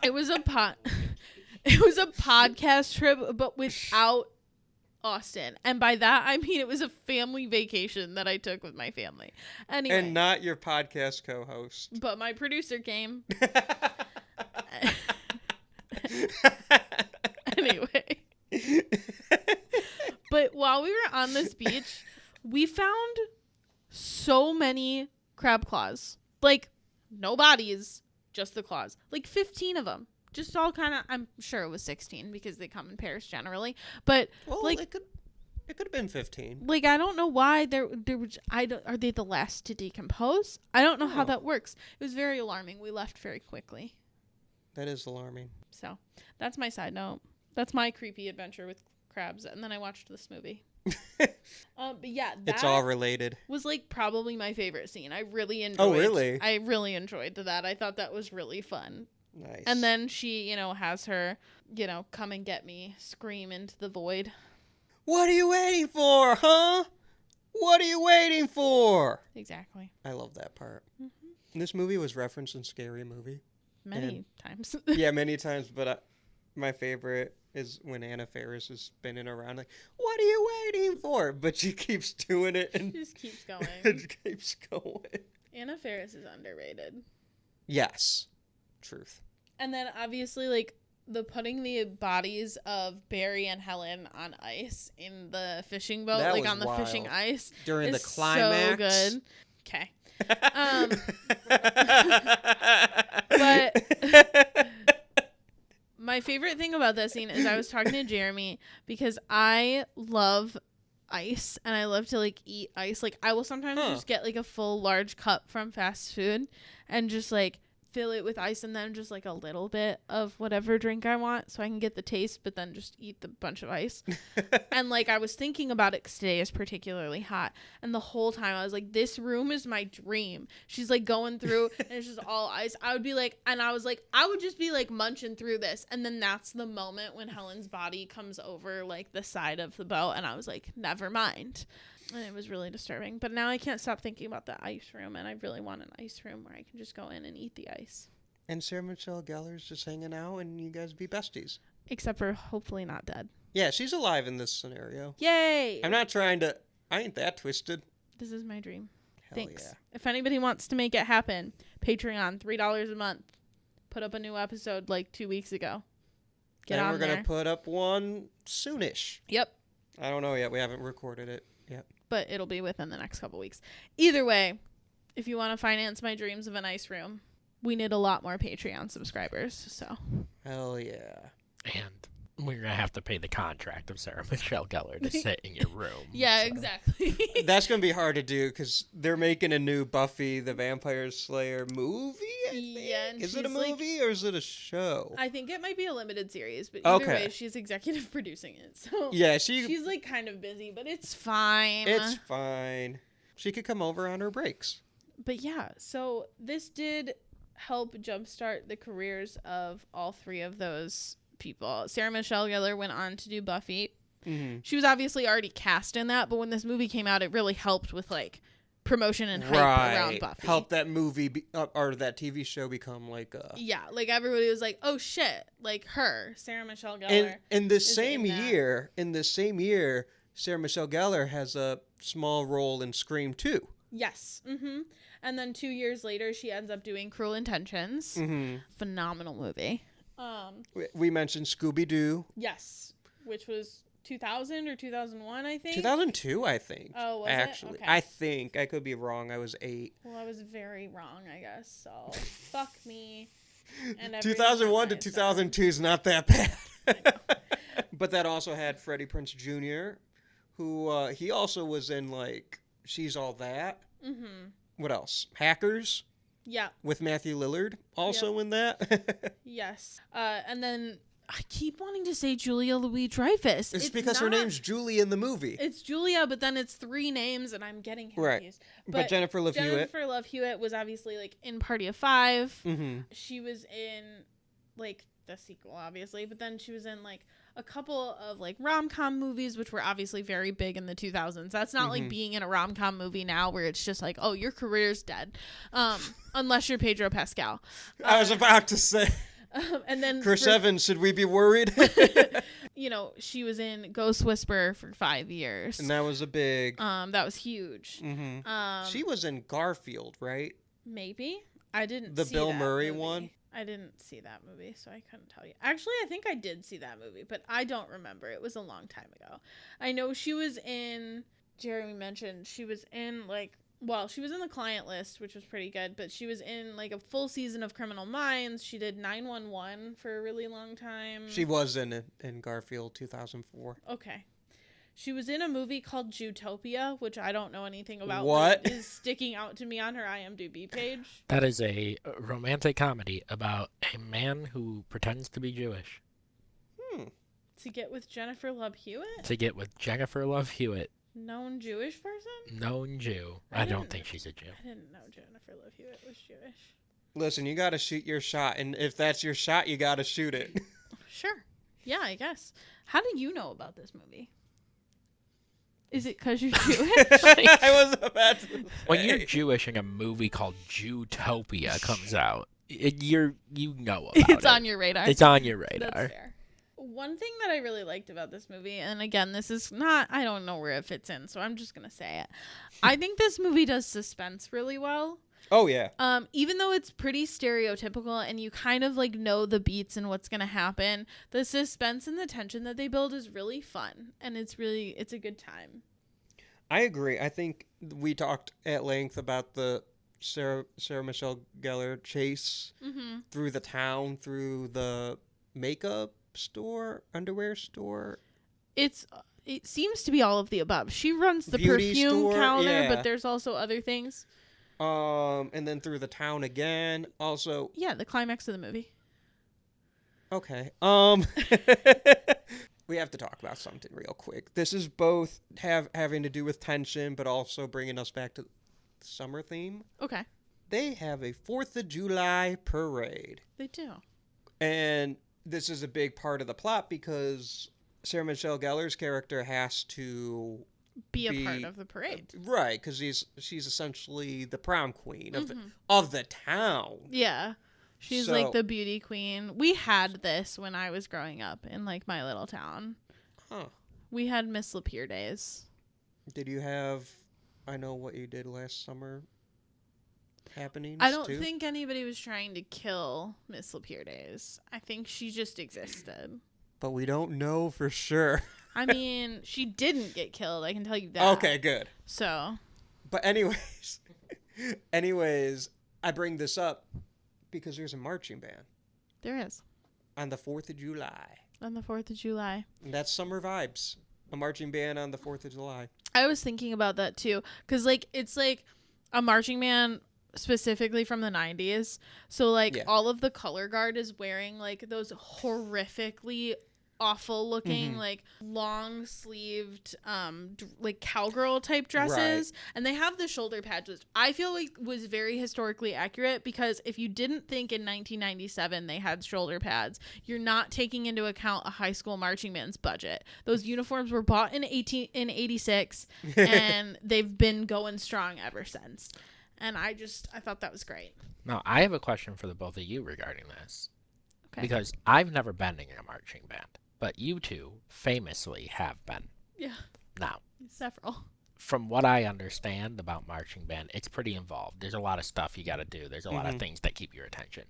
It was a podcast trip, but without Austin. And by that, I mean it was a family vacation that I took with my family. Anyway. And not your podcast co-host. But my producer came. Anyway. But while we were on this beach, we found so many crab claws. Like, no bodies, just the claws. Like 15 of them. Just all kind of, I'm sure it was 16 because they come in pairs generally. But, well, like, it could have been 15. Like, I don't know why are they the last to decompose? I don't know how that works. It was very alarming. We left very quickly. That is alarming. So, that's my side note. That's my creepy adventure with crabs. And then I watched this movie. But yeah, it's all related. Was like probably my favorite scene. I really enjoyed. Oh, really? I really enjoyed that. I thought that was really fun. Nice. And then she, has her, come and get me scream into the void. What are you waiting for, huh? What are you waiting for? Exactly. I love that part. This movie was referenced in Scary Movie. Many times. Yeah, many times. But my favorite is when Anna Faris is spinning around like, what are you waiting for? But she keeps doing it. And she just keeps going. It keeps going. Anna Faris is underrated. Yes. Truth. And then obviously like the putting the bodies of Barry and Helen on ice in the fishing boat, that like was on the wild. fishing ice. During the is climax. So good. Okay. But my favorite thing about that scene is I was talking to Jeremy because I love ice and I love to like eat ice. Like I will sometimes just get like a full large cup from fast food and just like fill it with ice and then just like a little bit of whatever drink I want so I can get the taste but then just eat the bunch of ice. And like I was thinking about it 'cause today is particularly hot and the whole time I was like, this room is my dream. She's like going through and it's just all ice. I would just be like munching through this and then that's the moment when Helen's body comes over like the side of the boat and I was like, never mind. And it was really disturbing. But now I can't stop thinking about the ice room, and I really want an ice room where I can just go in and eat the ice. And Sarah Michelle Gellar's just hanging out, and you guys be besties. Except for hopefully not dead. Yeah, she's alive in this scenario. Yay! I'm not trying to... I ain't that twisted. This is my dream. Hell Thanks. yeah. If anybody wants to make it happen, Patreon, $3 a month. Put up a new episode like 2 weeks ago. Get on we're there. going to put up one soonish. Yep. I don't know yet. We haven't recorded it yet. But it'll be within the next couple weeks. Either way, if you want to finance my dreams of an ice room, we need a lot more Patreon subscribers. So. Hell yeah. And we're going to have to pay the contract of Sarah Michelle Gellar to sit in your room. Yeah, exactly. That's going to be hard to do because they're making a new Buffy the Vampire Slayer movie, I think. Yeah, and Is it a she's, like- movie or is it a show? I think it might be a limited series, but either Okay. way, she's executive producing it. So Yeah, she's like kind of busy, but it's fine. It's fine. She could come over on her breaks. But yeah, so this did help jumpstart the careers of all three of those people. Sarah Michelle Gellar went on to do Buffy. Mm-hmm. She was obviously already cast in that, but when this movie came out, it really helped with like promotion and hype around Buffy. Help that movie or that TV show become like a... Yeah, like everybody was like, "Oh shit!" Like her, Sarah Michelle Gellar. And in this is same in that. year, Sarah Michelle Gellar has a small role in Scream 2. Yes. Mm-hmm. And then 2 years later, she ends up doing Cruel Intentions. Mm-hmm. Phenomenal movie. We mentioned Scooby-Doo. Yes, which was 2000 or 2001, I think. 2002, I think. Oh, was it? actually. Okay. I think. I could be wrong. I was 8. Well, I was very wrong, I guess. So fuck me. And 2001 to everyone I said. 2002 is not that bad. But that also had Freddie Prinze Jr., who he also was in like She's All That. Mm-hmm. What else? Hackers Yeah. with Matthew Lillard also in that. Yes. And then I keep wanting to say Julia Louis-Dreyfus. It's because her not- name's Julie in the movie. It's Julia, but then it's 3 names, and I'm getting Right. confused. But Jennifer Love Hewitt. Jennifer Love Hewitt was obviously like in Party of 5. Mm-hmm. She was in like the sequel, obviously, but then she was in like a couple of like rom-com movies, which were obviously very big in the 2000s. That's not like being in a rom-com movie now where it's just like, oh, your career's dead, unless you're Pedro Pascal. I was about to say, And then Chris for- Evans, should we be worried? you know, she was in Ghost Whisperer for 5 years. And that was a big... That was huge. Mm-hmm. She was in Garfield, right? Maybe. I didn't The see Bill that Murray movie. one? I didn't see that movie, so I couldn't tell you. Actually, I think I did see that movie, but I don't remember. It was a long time ago. I know she was in... Jeremy mentioned she was in, like... Well, she was in The Client List, which was pretty good, but she was in, like, a full season of Criminal Minds. She did 911 for a really long time. She was in Garfield 2004. Okay. She was in a movie called Zootopia, which I don't know anything about. What? But is sticking out to me on her IMDb page. That is a romantic comedy about a man who pretends to be Jewish To get with Jennifer Love Hewitt? to get with Jennifer Love Hewitt, Known Jewish person? known Jew. I I don't didn't- think she's a Jew. I didn't know Jennifer Love Hewitt was Jewish. Listen, you gotta shoot your shot, and if that's your shot, you gotta shoot it. Sure. Yeah, I guess. How do you know about this movie? Is it because you're Jewish? I was about to say. When you're Jewish and a movie called Zootopia comes out, you know about It's it. on your radar. It's on your That's radar. fair. One thing that I really liked about this movie, and again, this is not, I don't know where it fits in, so I'm just going to say it. I think this movie does suspense really well. Oh, yeah. Even though it's pretty stereotypical and you kind of like know the beats and what's going to happen, the suspense and the tension that they build is really fun, and it's a good time. I agree. I think we talked at length about the Sarah Michelle Gellar chase through the town, through the makeup store, underwear store. It seems to be all of the above. She runs the Beauty perfume store, counter, yeah. but there's also other things. And then through the town again. Also, Yeah, the climax of the movie. okay. We have to talk about something real quick. This is both having to do with tension, but also bringing us back to the summer theme. Okay. They have a 4th of July parade. They do. And this is a big part of the plot because Sarah Michelle Gellar's character has to be a part of the parade. Right, because she's essentially the prom queen of Mm-hmm. of the town. Yeah. She's So- like the beauty queen. We had this when I was growing up in like my little town. Huh. We had Miss Lapeer days. Did you have, I know what you did last summer happenings I don't too? think anybody was trying to kill Miss Lapeer days. I think she just existed. But we don't know for sure. I mean, she didn't get killed. I can tell you that. Okay, good. So, But anyways, I bring this up because there's a marching band there is. on the 4th of July. On the 4th of July. And that's summer vibes. A marching band on the 4th of July. I was thinking about that too. Because, like, it's like a marching band specifically from the 90s. So, like, Yeah. all of the color guard is wearing, like, those horrifically awful looking, like, long sleeved, like, cowgirl type dresses. Right. And they have the shoulder pads, which I feel like was very historically accurate because if you didn't think in 1997 they had shoulder pads, you're not taking into account a high school marching band's budget. Those uniforms were bought in 86 and they've been going strong ever since. And I thought that was great. Now, I have a question for the both of you regarding this. Okay. Because I've never been in a marching band, but you two famously have been. Yeah. Now, Several. from what I understand about marching band, it's pretty involved. There's a lot of stuff you got to do. There's a lot of things that keep your attention.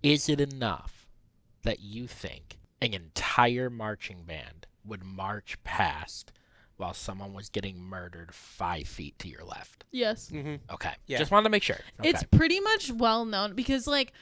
Is it enough that you think an entire marching band would march past while someone was getting murdered 5 feet to your left? Yes. Okay. Yeah. Just wanted to make sure. Okay. It's pretty much well known because like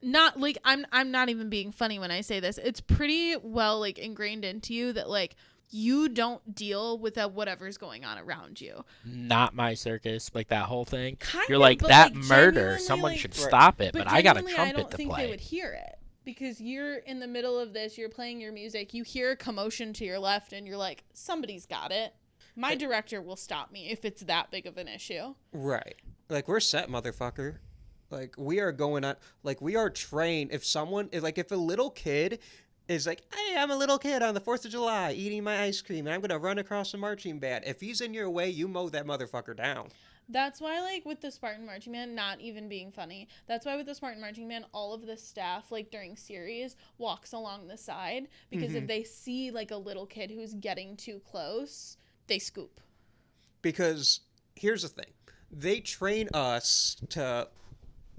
not like I'm not even being funny when I say this. It's pretty well like ingrained into you that like you don't deal with whatever's going on around you. Not my circus, like that whole thing. Kind You're of, like, but, that like, murder, genuinely, someone like- should Right. stop it, but I got a genuinely, trumpet I don't to think play. they would hear it because you're in the middle of this, you're playing your music, you hear a commotion to your left and you're like, somebody's got it. My director will stop me if it's that big of an issue. Right. Like, we're set, motherfucker. Like, we are going on, like, we are trained. If a little kid is like, hey, I'm a little kid on the 4th of July eating my ice cream and I'm going to run across a marching band. If he's in your way, you mow that motherfucker down. That's why, like, with the Spartan Marching Band, not even being funny, that's why with the Spartan Marching Band, all of the staff, like, during series, walks along the side. Because if they see, like, a little kid who's getting too close, they scoop. Because here's the thing. They train us to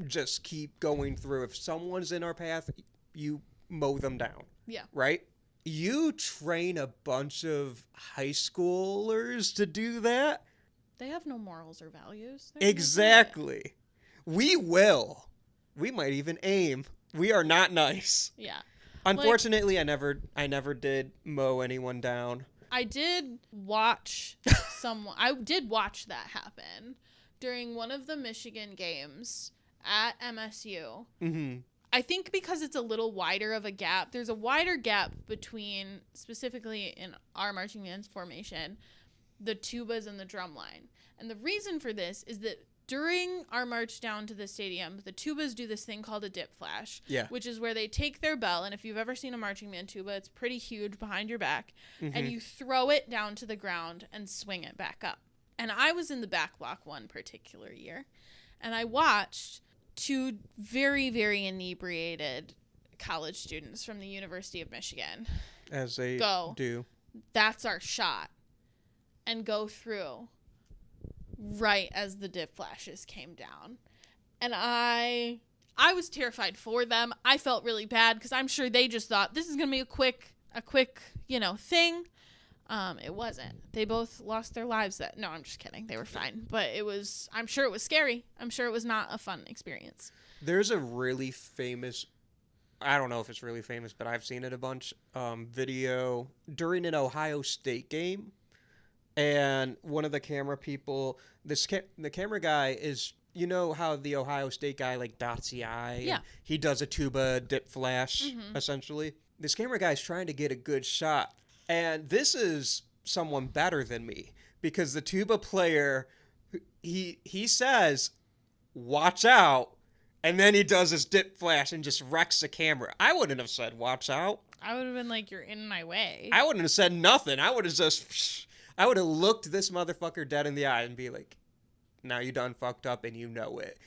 just keep going through. If someone's in our path, you mow them down. Yeah. Right? You train a bunch of high schoolers to do that? They have no morals or values. They're gonna do it. Exactly. We will. We might even aim. We are not nice. Yeah. Unfortunately, I never did mow anyone down. I did watch I did watch that happen during one of the Michigan games at MSU. Mm-hmm. I think because it's a little wider of a gap, there's a wider gap between, specifically in our marching band's formation, the tubas and the drum line. And the reason for this is that during our march down to the stadium, the tubas do this thing called a dip flash, which is where they take their bell, and if you've ever seen a marching band tuba, it's pretty huge behind your back, and you throw it down to the ground and swing it back up. And I was in the back block one particular year, and I watched two very, very inebriated college students from the University of Michigan. As they Go. do. That's our shot. And go through right as the dip flashes came down. And I was terrified for them. I felt really bad because I'm sure they just thought this is going to be a quick, thing. It wasn't. They both lost their lives no, I'm just kidding. They were fine. But I'm sure it was scary. I'm sure it was not a fun experience. There's a really famous, I don't know if it's really famous, but I've seen it a bunch, video during an Ohio State game. And one of the camera people, the camera guy is, you know how the Ohio State guy like dots the eye? Yeah. He does a tuba dip flash, essentially. This camera guy is trying to get a good shot. And this is someone better than me because the tuba player, he says, watch out. And then he does his dip flash and just wrecks the camera. I wouldn't have said, watch out. I would have been like, you're in my way. I wouldn't have said nothing. I would have just, I would have looked this motherfucker dead in the eye and be like, now you done fucked up and you know it.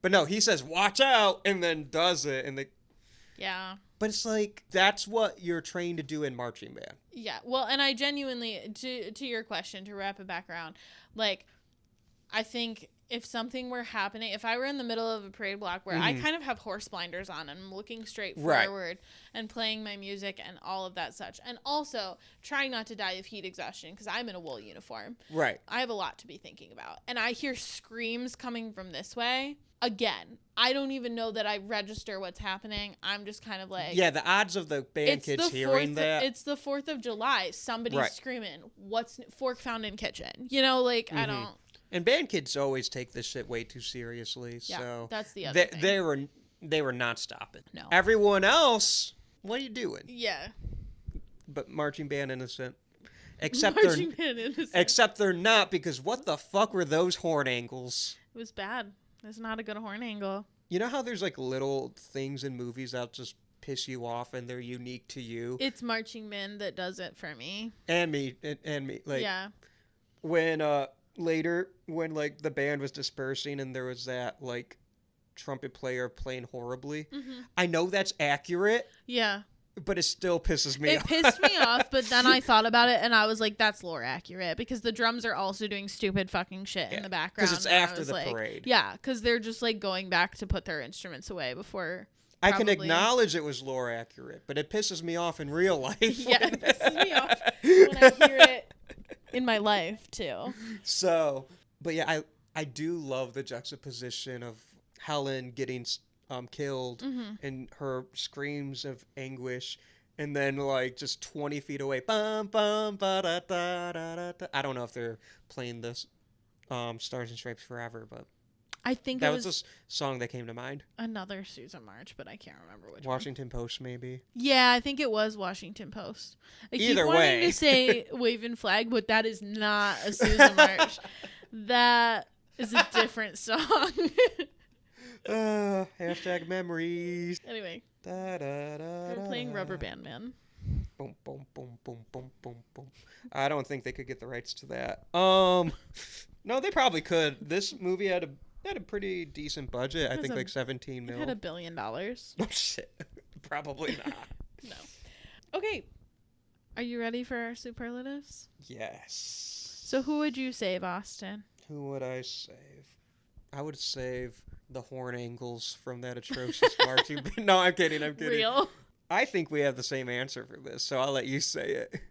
But no, he says, watch out, and then does it. And Yeah. But it's like, that's what you're trained to do in marching band. Yeah. Well, and I genuinely, to your question, to wrap it back around, like, I think if something were happening, if I were in the middle of a parade block where I kind of have horse blinders on and I'm looking straight forward and playing my music and all of that such, and also trying not to die of heat exhaustion because I'm in a wool uniform. Right. I have a lot to be thinking about. And I hear screams coming from this way. Again, I don't even know that I register what's happening. I'm just kind of like... Yeah, the odds of the band kids hearing that... It's the 4th of July. Somebody's screaming, what's fork found in kitchen? You know, like, I don't... And band kids always take this shit way too seriously. Yeah, so that's the other thing. They were not stopping. No. Everyone else, what are you doing? Yeah. But marching band innocent. Except they're not, because what the fuck were those horn angles? It was bad. It's not a good horn angle. You know how there's like little things in movies that just piss you off and they're unique to you? It's marching band that does it for me. And me. Like, yeah. When later, when like the band was dispersing and there was that like trumpet player playing horribly, I know that's accurate. Yeah. But it still pisses me off. It pissed me off, but then I thought about it and I was like, that's lore accurate because the drums are also doing stupid fucking shit in the background. Because it's after the parade. Yeah, because they're just like going back to put their instruments away before. I can acknowledge it was lore accurate, but it pisses me off in real life. Yeah, it pisses me off when I hear it in my life too. So, but yeah, I do love the juxtaposition of Helen getting killed and her screams of anguish, and then like just 20 feet away, bum bum ba da da da da. I don't know if they're playing this Stars and Stripes Forever, but I think that was a song that came to mind. Another Susan March, but I can't remember which Washington Post, maybe. Yeah, I think it was Washington Post. I Either keep way, wanting to say Waving Flag, but that is not a Susan March. That is a different song. Hashtag memories. Anyway, we're playing Rubber Band Man. Boom, boom, boom, boom, boom, boom, boom. I don't think they could get the rights to that. No, they probably could. This movie had a pretty decent budget. I think like 17 mil. It had $1 billion. Oh shit! Probably not. No. Okay. Are you ready for our superlatives? Yes. So who would you save, Austin? Who would I save? I would save the horn angles from that atrocious marching band. No, I'm kidding. Real? I think we have the same answer for this, so I'll let you say it.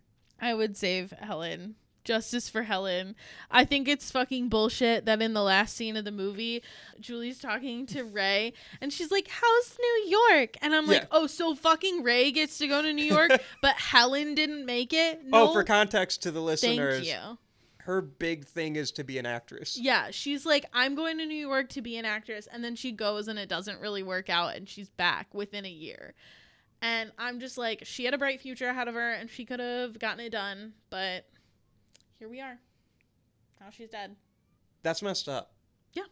I would save Helen. Justice for Helen. I think it's fucking bullshit that in the last scene of the movie, Julie's talking to Ray, and she's like, how's New York? And I'm like, oh, so fucking Ray gets to go to New York, but Helen didn't make it? No. Oh, for context to the listeners. Thank you. Her big thing is to be an actress. Yeah, she's like, I'm going to New York to be an actress, and then she goes and it doesn't really work out, and she's back within a year. And I'm just like, she had a bright future ahead of her, and she could have gotten it done, but here we are. Now she's dead. That's messed up. Yeah.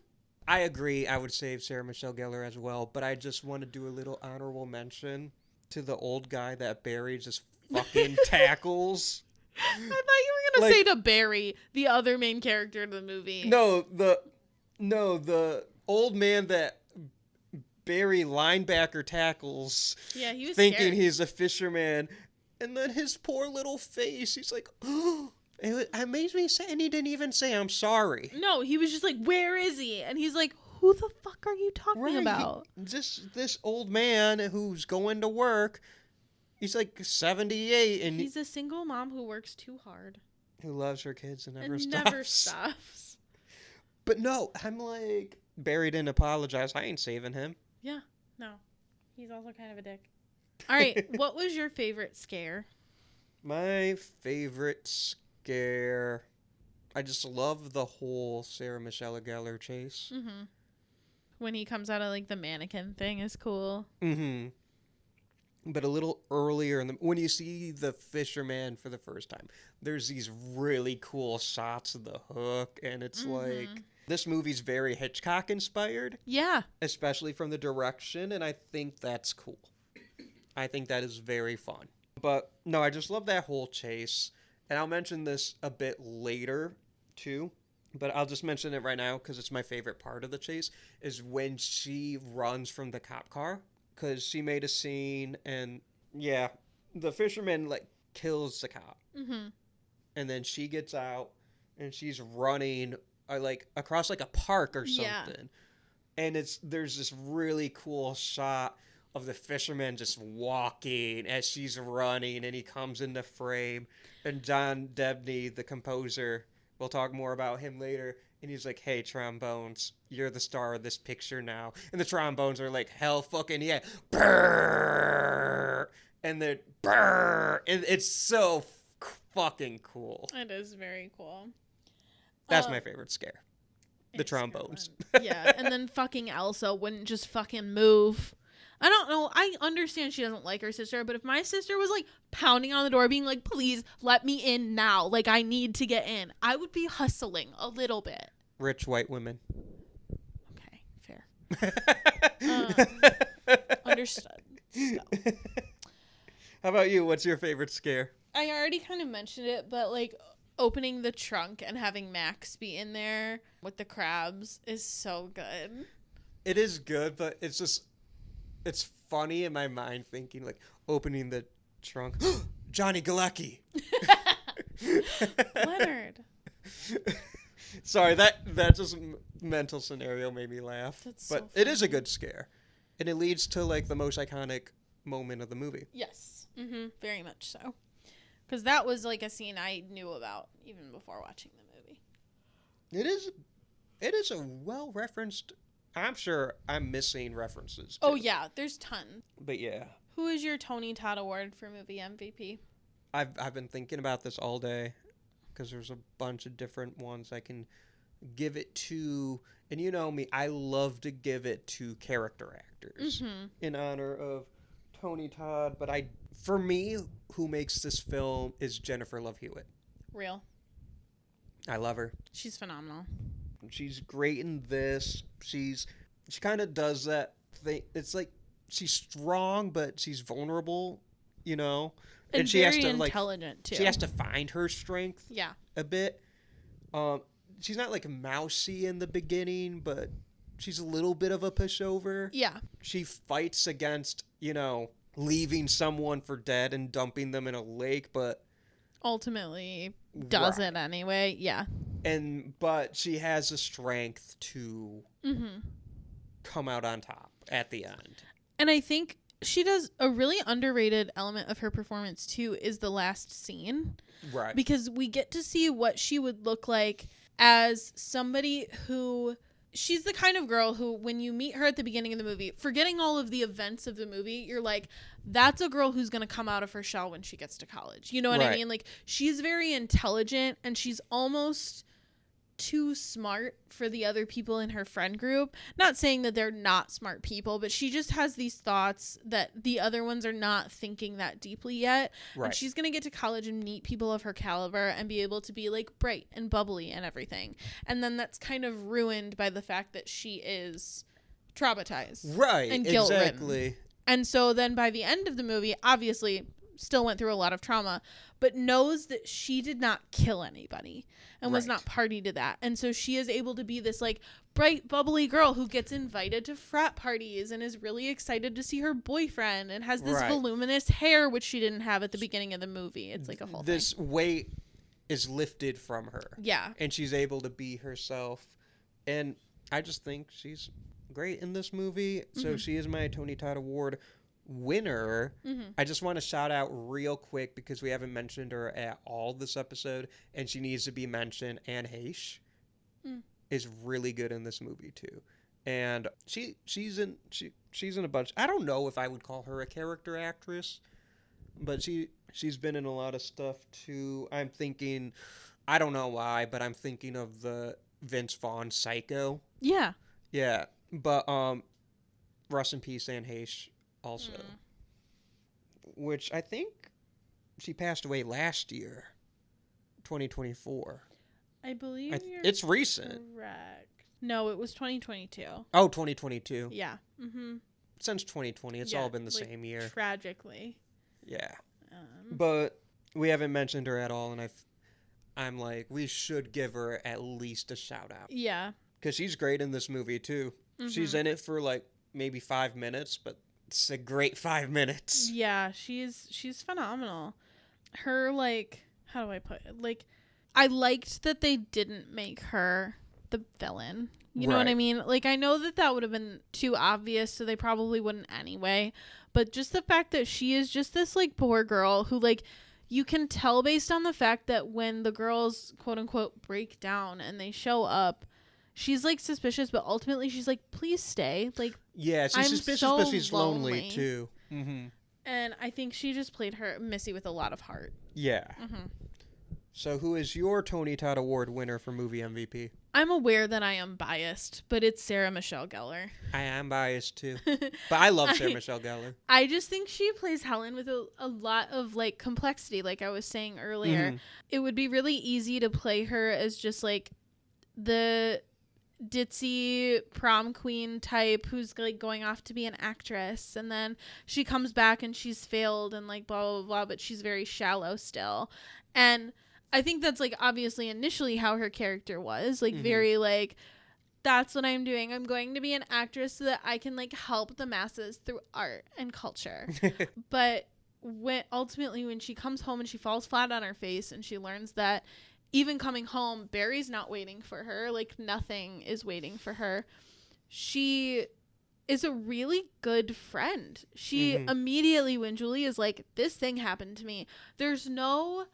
I agree. I would save Sarah Michelle Gellar as well, but I just want to do a little honorable mention to the old guy that Barry just fucking tackles. I thought you were going to say to Barry, the other main character in the movie. No, the old man that Barry linebacker tackles. Yeah, he was thinking scared. He's a fisherman, and then his poor little face. He's like, oh, it made me sad, and he didn't even say I'm sorry. No, he was just like, where is he? And he's like, who the fuck are you talking about? This old man who's going to work. He's like 78, and he's a single mom who works too hard. Who loves her kids and never stops. But no, I'm like, Barry didn't apologize. I ain't saving him. Yeah, no. He's also kind of a dick. All right, what was your favorite scare? My favorite scare, I just love the whole Sarah Michelle Gellar chase. Mm-hmm. When he comes out of like the mannequin thing is cool. Mm-hmm. But a little earlier, when you see the fisherman for the first time, there's these really cool shots of the hook, and it's like, this movie's very Hitchcock inspired. Yeah. Especially from the direction, and I think that's cool. I think that is very fun. But no, I just love that whole chase. And I'll mention this a bit later, too. But I'll just mention it right now because it's my favorite part of the chase, is when she runs from the cop car. Because she made a scene and, yeah, the fisherman, like, kills the cop. Mm-hmm. And then she gets out and she's running, like, across, like, a park or something. Yeah. And there's this really cool shot of the fisherman just walking as she's running, and he comes into frame. And John Debney, the composer, we'll talk more about him later, and he's like, hey, trombones, you're the star of this picture now. And the trombones are like, hell fucking yeah. Brrr! And they're brrr! And it's so fucking cool. It is very cool. That's my favorite scare. The It's trombones. good. Yeah, and then fucking Elsa wouldn't just fucking move. I don't know. I understand she doesn't like her sister, but if my sister was like pounding on the door being like, please let me in now, like I need to get in, I would be hustling a little bit. Rich white women. Okay, fair. Understood. So. How about you? What's your favorite scare? I already kind of mentioned it, but like opening the trunk and having Max be in there with the crabs is so good. It is good, but it's funny in my mind thinking like opening the trunk. Johnny Galecki. Leonard. Sorry, that just mental scenario made me laugh. That's but so it is a good scare. And it leads to like the most iconic moment of the movie. Yes. Mm-hmm. Very much so. Because that was like a scene I knew about even before watching the movie. It is a well referenced. I'm sure I'm missing references. Oh yeah, there's tons. But yeah, Who is your Tony Todd Award for movie MVP? I've been thinking about this all day because there's a bunch of different ones I can give it to. And you know me, I love to give it to character actors in honor of Tony Todd. But for me, who makes this film is Jennifer Love Hewitt. Real. I love her. She's phenomenal. She's great in this. She kind of does that thing. It's like she's strong, but she's vulnerable, you know? And she very has to intelligent too. She has to find her strength Yeah. a bit. She's not like mousy in the beginning, but she's a little bit of a pushover. Yeah. She fights against, leaving someone for dead and dumping them in a lake, but Ultimately does it anyway. Yeah. But she has the strength to come out on top at the end. And I think she does a really underrated element of her performance too is the last scene. Right. Because we get to see what she would look like as somebody who she's the kind of girl who when you meet her at the beginning of the movie, forgetting all of the events of the movie, you're like, that's a girl who's going to come out of her shell when she gets to college. You know what I mean? Like she's very intelligent and she's almost too smart for the other people in her friend group. Not saying that they're not smart people, but she just has these thoughts that the other ones are not thinking that deeply yet. Right. And she's going to get to college and meet people of her caliber and be able to be like bright and bubbly and everything. And then that's kind of ruined by the fact that she is traumatized. Right. And guilt-ridden. Exactly. And so then by the end of the movie, obviously still went through a lot of trauma, but knows that she did not kill anybody and was not party to that. And so she is able to be this like bright, bubbly girl who gets invited to frat parties and is really excited to see her boyfriend and has this voluminous hair, which she didn't have at the beginning of the movie. It's like a whole thing. This weight is lifted from her. Yeah. And she's able to be herself. And I just think she's great in this movie. So she is my Tony Todd Award winner. I just want to shout out real quick because we haven't mentioned her at all this episode and she needs to be mentioned. Anne Heche is really good in this movie too, and she's in a bunch. I don't know if I would call her a character actress, but she's been in a lot of stuff too. I'm thinking, I don't know why, but I'm thinking of the Vince Vaughn Psycho. Yeah. But rest in peace, Anne Heche. Also, which I think she passed away last year, 2024. I believe It's recent. Correct. No, it was 2022. Oh, 2022. Yeah. Mm-hmm. Since 2020, it's all been the same year. Tragically. Yeah. But we haven't mentioned her at all, and I'm like, we should give her at least a shout out. Yeah. Because she's great in this movie, too. She's in it for, like, maybe 5 minutes, but it's a great 5 minutes. Yeah, she's phenomenal. Her, like, how do I put it? Like, I liked that they didn't make her the villain. You know what I mean? Like, I know that would have been too obvious, so they probably wouldn't anyway. But just the fact that she is just this, like, poor girl who, like, you can tell based on the fact that when the girls, quote unquote, break down and they show up, she's, like, suspicious, but ultimately she's like, please stay. Like, yeah, she's I'm suspicious, so but she's lonely, too. And I think she just played her Missy with a lot of heart. Yeah. So who is your Tony Todd Award winner for movie MVP? I'm aware that I am biased, but it's Sarah Michelle Gellar. I am biased, too. But I love Sarah Michelle Gellar. I just think she plays Helen with a lot of, like, complexity, like I was saying earlier. It would be really easy to play her as just, like, the ditzy prom queen type who's, like, going off to be an actress, and then she comes back and she's failed and, like, blah, blah, blah, but she's very shallow still. And I think that's, like, obviously initially how her character was, like, very, like, that's what I'm doing. I'm going to be an actress so that I can, like, help the masses through art and culture. But when she comes home and she falls flat on her face and she learns that even coming home, Barry's not waiting for her, like, nothing is waiting for her, she is a really good friend. She immediately, when Julie is like, this thing happened to me, there's no...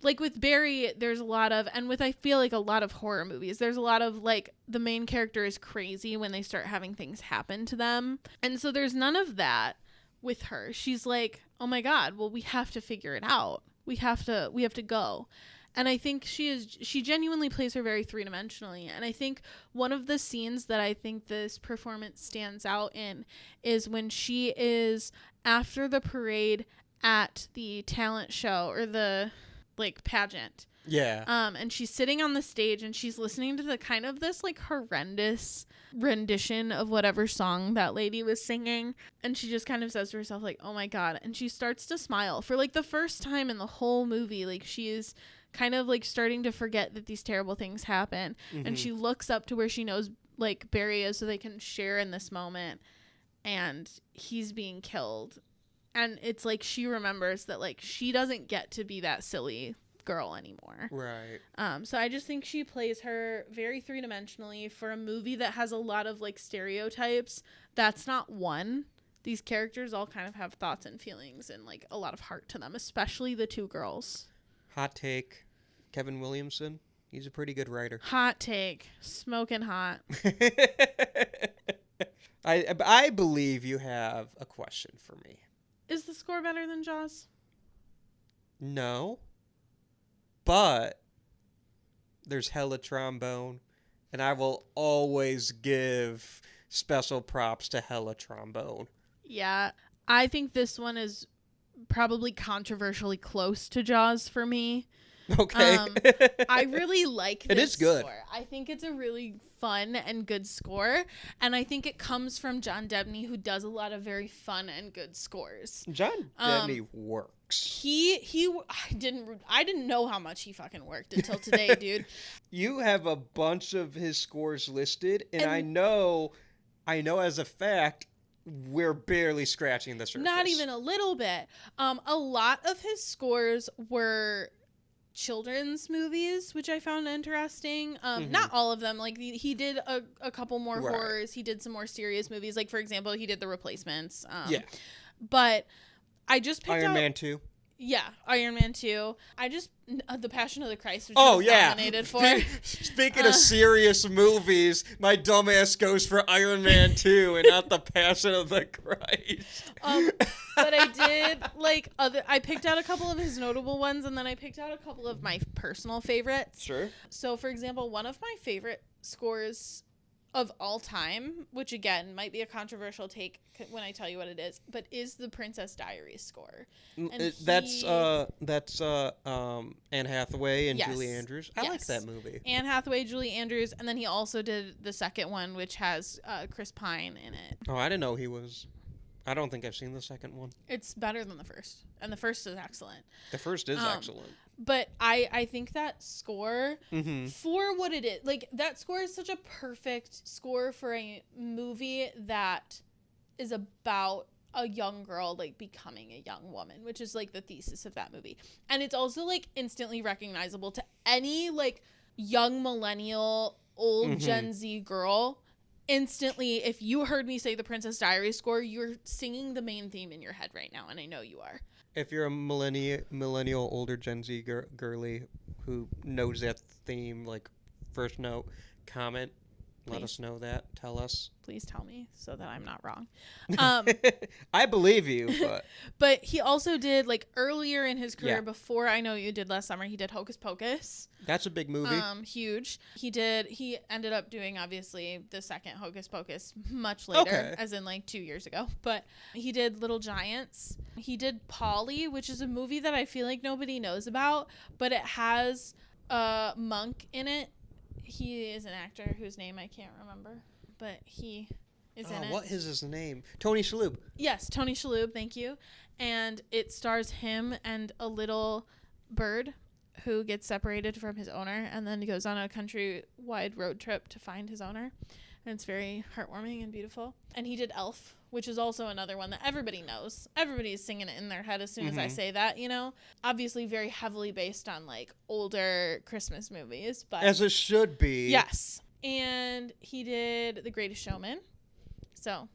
Like, with Barry, there's a lot of, and with, I feel like, a lot of horror movies, there's a lot of, like, the main character is crazy when they start having things happen to them. And so there's none of that with her. She's like, oh my God, well, we have to figure it out. We have to go. And I think she genuinely plays her very three-dimensionally. And I think one of the scenes that I think this performance stands out in is when she is after the parade at the talent show or the, like, pageant. Yeah. And she's sitting on the stage and she's listening to the kind of this, like, horrendous rendition of whatever song that lady was singing. And she just kind of says to herself, like, oh my God. And she starts to smile for, like, the first time in the whole movie. Like, she is kind of, like, starting to forget that these terrible things happen. And she looks up to where she knows, like, Barry is so they can share in this moment. And he's being killed. And it's like she remembers that, like, she doesn't get to be that silly girl anymore. Right. So I just think she plays her very three-dimensionally for a movie that has a lot of, like, stereotypes. That's not one. These characters all kind of have thoughts and feelings and, like, a lot of heart to them, especially the two girls. Hot take. Kevin Williamson. He's a pretty good writer. Hot take. Smoking hot. I believe you have a question for me. Is the score better than Jaws? No. But there's hella trombone, and I will always give special props to hella trombone. Yeah. I think this one is probably controversially close to Jaws for me. Okay. I really like this It is good. score. I think it's a really fun and good score, and I think it comes from John Debney, who does a lot of very fun and good scores. John Debney works. I didn't know how much he fucking worked until today, dude. You have a bunch of his scores listed, and I know as a fact we're barely scratching the surface. Not even a little bit. A lot of his scores were children's movies, which I found interesting. Not all of them. Like, he did a couple more horrors. He did some more serious movies. Like, for example, he did The Replacements. Yeah. But I just picked Iron out... Man 2. Yeah, Iron Man 2. The Passion of the Christ, which was nominated for. Speaking of serious movies, my dumbass goes for Iron Man 2 and not the Passion of the Christ. But I did, like, I picked out a couple of his notable ones, and then I picked out a couple of my personal favorites. Sure. So, for example, one of my favorite scores of all time, which again might be a controversial take when I tell you what it is, but is the Princess Diaries score. And that's Anne Hathaway and Yes. Julie Andrews. I like Yes. that movie. Anne Hathaway, Julie Andrews, and then he also did the second one, which has Chris Pine in it. Oh, I didn't know he was I don't think I've seen the second one. It's better than the first, and the first is excellent. The first is excellent. But I think that score, Mm-hmm. for what it is, like, that score is such a perfect score for a movie that is about a young girl, like, becoming a young woman, which is, like, the thesis of that movie. And it's also, like, instantly recognizable to any, like, young millennial, old Gen Z girl. Instantly, if you heard me say the Princess Diaries score, you're singing the main theme in your head right now, and I know you are. If you're a millennial older Gen Z girly who knows that theme, like, first note, comment. Let Please. us know that. Tell us. Please tell me so that I'm not wrong. I believe you, but But he also did, like, earlier in his career, Yeah. before I Know What You Did Last Summer, he did Hocus Pocus. that's a big movie. Huge. He ended up doing, obviously, the second Hocus Pocus much later, Okay. as in, like, 2 years ago. But he did Little Giants. He did Polly, which is a movie that I feel like nobody knows about, but it has Monk in it. He is an actor whose name I can't remember, but he is in it. What is his name? Tony Shalhoub. Yes, Tony Shalhoub, thank you. And it stars him and a little bird who gets separated from his owner and then goes on a countrywide road trip to find his owner. And it's very heartwarming and beautiful. And he did Elf, which is also another one that everybody knows. Everybody's singing it in their head as soon as I say that, you know? Obviously very heavily based on, like, older Christmas movies. But As it should be. yes. And he did The Greatest Showman. So.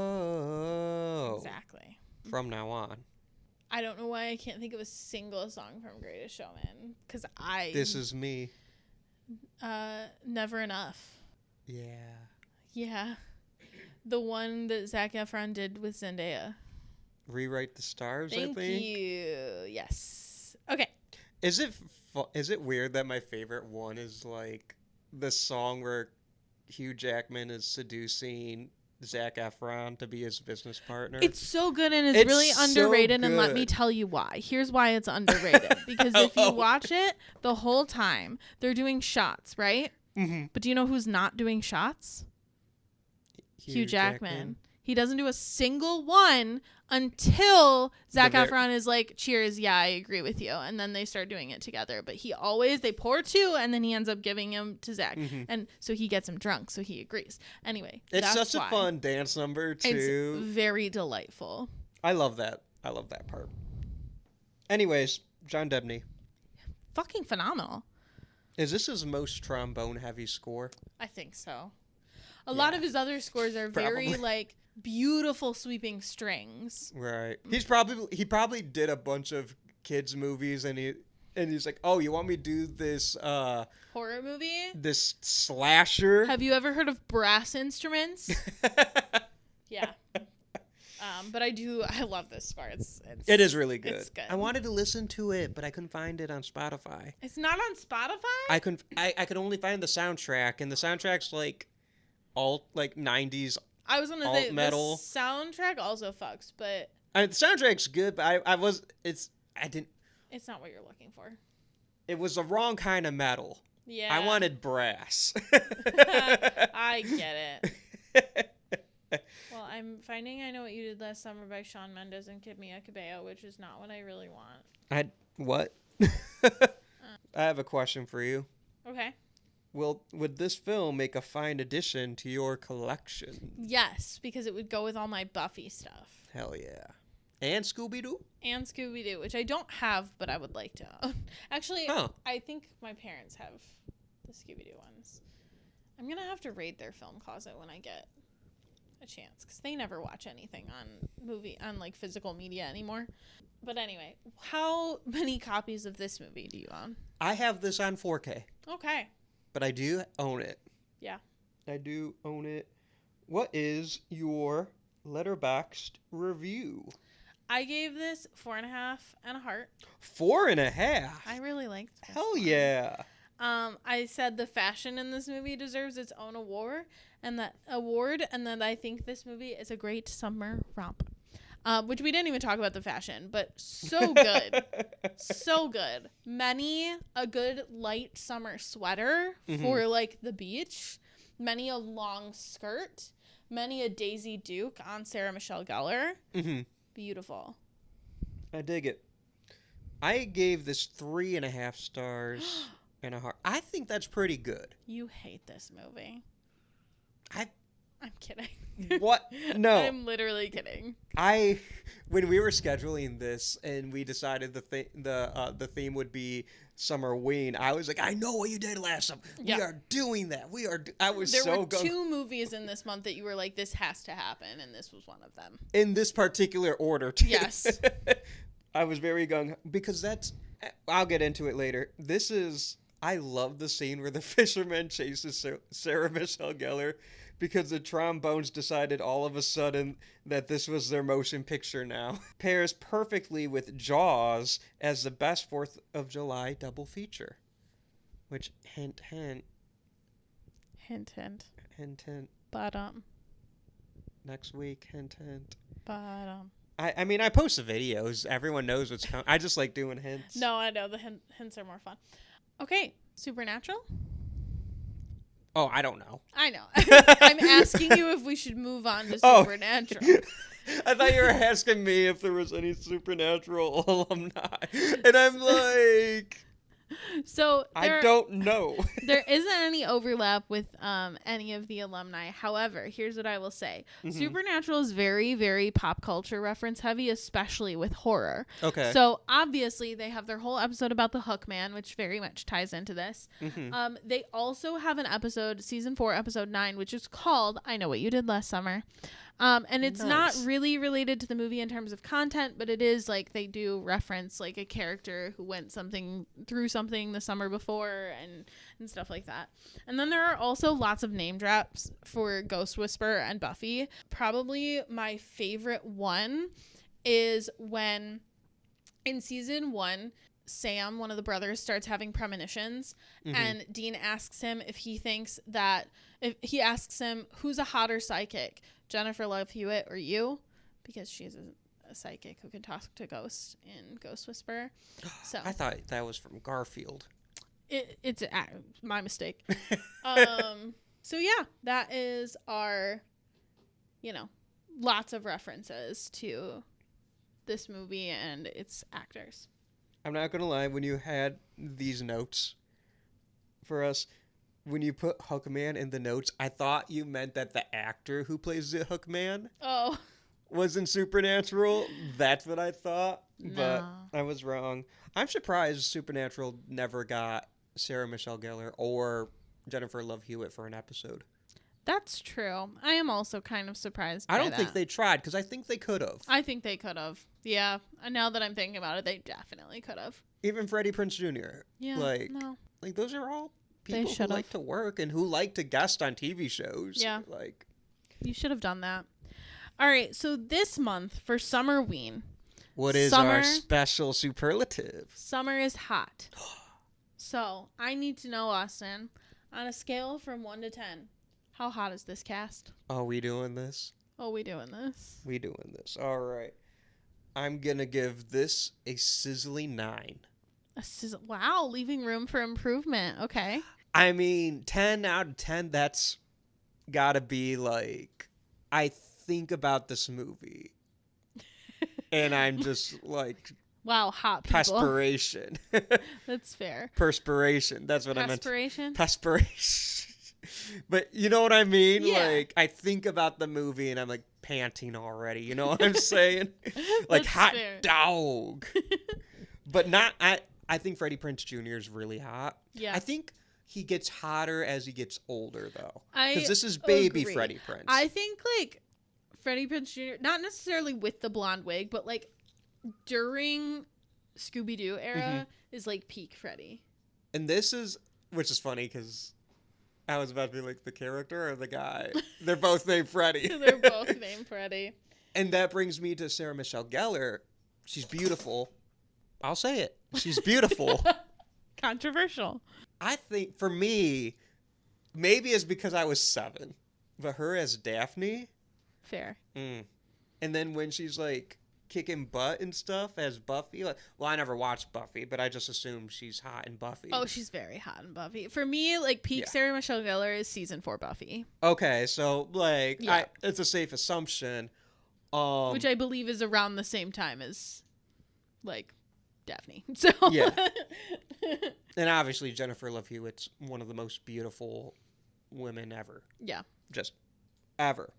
Whoa. Exactly. From now on. I don't know why I can't think of a single song from Greatest Showman. Because This is me. Never Enough. Yeah. Yeah. The one that Zac Efron did with Zendaya. Rewrite the Stars, I Thank think. you. Yes. Okay. Is it weird that my favorite one is, like, the song where Hugh Jackman is seducing Zac Efron to be his business partner? It's so good and it's It's really so underrated, and let me good. tell you why. Here's why it's underrated. Because if you watch it the whole time, they're doing shots, right? Mhm. But do you know who's not doing shots? Hugh Jackman. He doesn't do a single one until Zac Efron is like, cheers, yeah, I agree with you. And then they start doing it together. But they pour two, and then he ends up giving him to Zac. And so he gets him drunk, so he agrees. Anyway, It's that's such why. a fun dance number, too. It's very delightful. I love that. I love that part. Anyways, John Debney. Fucking phenomenal. Is this his most trombone-heavy score? I think so. A lot of his other scores are very, Probably. like, beautiful sweeping strings. Right. He probably did a bunch of kids movies, and he's like, oh, you want me to do this Horror movie? this slasher? Have you ever heard of brass instruments? Yeah. But I love this score. It is really good. It's good. I wanted to listen to it, but I couldn't find it on Spotify. It's not on Spotify? I could only find the soundtrack, and the soundtrack's like alt, like 90s. I was gonna alt say metal. the soundtrack also fucks, but The soundtrack's good, but it's not what you're looking for. it was the wrong kind of metal. Yeah. I wanted brass. I get it. Well, I'm finding I Know What You Did Last Summer by Shawn Mendes and Camila Cabello, which is not what I really want. What? I have a question for you. Okay. Would this film make a fine addition to your collection? Yes, because it would go with all my Buffy stuff. Hell yeah. And Scooby-Doo? And Scooby-Doo, which I don't have, but I would like to own. Actually, I think my parents have the Scooby-Doo ones. I'm going to have to raid their film closet when I get a chance, because they never watch anything on like physical media anymore. But anyway, how many copies of this movie do you own? I have this on 4K, Okay. but I do own it. Yeah. I do own it. What is your Letterboxd review? I gave this 4.5 and a heart. 4.5. I really liked this Hell one. yeah. I said the fashion in this movie deserves its own award, and that I think this movie is a great summer romp. Which we didn't even talk about the fashion, but so good. So good. Many a good light summer sweater for like the beach. Many a long skirt. Many a Daisy Duke on Sarah Michelle Gellar. Mm-hmm. Beautiful. I dig it. I gave this 3.5 stars and a heart. I think that's pretty good. You hate this movie. I I'm kidding. What? No. I'm literally kidding. When we were scheduling this and we decided the theme would be Summerween, I was like, I know what you did last summer. Yeah. We are doing that. I was There so were gung- 2 movies in this month that you were like, this has to happen, and this was one of them. in this particular order, too. Yes. I was very gung because I'll get into it later. I love the scene where the fisherman chases Sarah Michelle Gellar because the trombones decided all of a sudden that this was their motion picture now. Pairs perfectly with Jaws as the best 4th of July double feature. Which, hint, hint, Hint, hint. hint, hint, Bottom. next week, hint, hint. Bottom. I mean, I post the videos. Everyone knows what's coming. I just like doing hints. No, I know. The hints are more fun. Okay. Supernatural? Oh, I don't know. I know. I'm asking you if we should move on to Oh. Supernatural. I thought you were asking me if there was any Supernatural alumni. And I'm like, So I don't know. there isn't any overlap with any of the alumni. However, here's what I will say. Mm-hmm. Supernatural is very, very pop culture reference heavy, especially with horror. Okay. So obviously they have their whole episode about the Hook Man, which very much ties into this. Mm-hmm. They also have an episode, season 4, episode 9, which is called I Know What You Did Last Summer. And it's not Nice. really related to the movie in terms of content, but it is like they do reference like a character who went through something the summer before and stuff like that. And then there are also lots of name drops for Ghost Whisperer and Buffy. Probably my favorite one is when in season 1, Sam, one of the brothers, starts having premonitions, and Dean asks him if he asks him who's a hotter psychic, Jennifer Love Hewitt or you, because she's a psychic who can talk to ghosts in Ghost Whisperer. So I thought that was from Garfield. it's my mistake. So yeah, that is our, lots of references to this movie and its actors. I'm not going to lie, when you had these notes for us, when you put Hookman in the notes, I thought you meant that the actor who plays the Hookman Oh, was in Supernatural. That's what I thought, but No. I was wrong. I'm surprised Supernatural never got Sarah Michelle Gellar or Jennifer Love Hewitt for an episode. that's true. I am also kind of surprised I by don't think that. they tried, because I think they could have. I think they could have. Yeah. And now that I'm thinking about it, they definitely could have. Even Freddie Prinze Jr. Yeah. Like, No. like those are all They people who should've. like to work and who like to guest on TV shows. Yeah. Like, You should have done that. All right. So this month for Summerween, what is Summer- our special superlative? summer is hot. So I need to know, Austin, on a scale from 1 to 10, how hot is this cast? Are we doing this? Oh, we doing this? We doing this. All right. I'm going to give this a sizzling 9. Wow, leaving room for improvement. Okay. I mean, 10 out of 10, that's got to be like, I think about this movie. And I'm just like, Wow, hot people. perspiration. That's fair. Perspiration. That's what I meant. Perspiration? Perspiration. But you know what I mean? Yeah. Like, I think about the movie and I'm like panting already. You know what I'm saying? Like, That's hot fair. dog. But not, I think Freddie Prinze Jr. is really hot. Yeah. I think he gets hotter as he gets older, though. I Because this is baby agree. Freddie Prinze. I think, like, Freddie Prinze Jr., not necessarily with the blonde wig, but, like, during Scooby-Doo era Mm-hmm. is, like, peak Freddie. And this is, which is funny because I was about to be like the character or the guy. They're both named Freddie. They're both named Freddie. And that brings me to Sarah Michelle Gellar. She's beautiful. I'll say it. She's beautiful. Controversial. I think for me, maybe it's because I was 7, but her as Daphne. Fair. And then when she's like kicking butt and stuff as Buffy. Like, well, I never watched Buffy, but I just assume she's hot in Buffy. Oh, she's very hot in Buffy. For me, like peak Sarah Michelle Gellar is season 4 Buffy. Okay, so like Yeah. it's a safe assumption. Which I believe is around the same time as like Daphne. So Yeah. And obviously Jennifer Love Hewitt's one of the most beautiful women ever. Yeah. Just ever.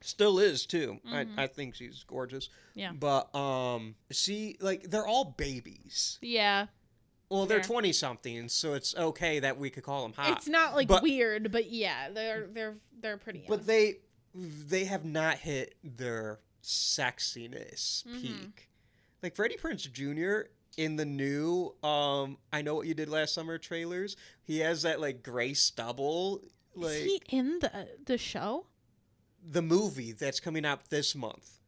Still is too. I think she's gorgeous. Yeah. But see, like they're all babies. Yeah. Well, they're Fair. 20 somethings, so it's okay that we could call them hot. It's not like But- weird, but yeah, they're pretty young. But they have not hit their sexiness peak. Like Freddie Prinze Jr. in the new I Know What You Did Last Summer trailers, he has that like gray stubble. Like Is he in the show? the movie that's coming out this month.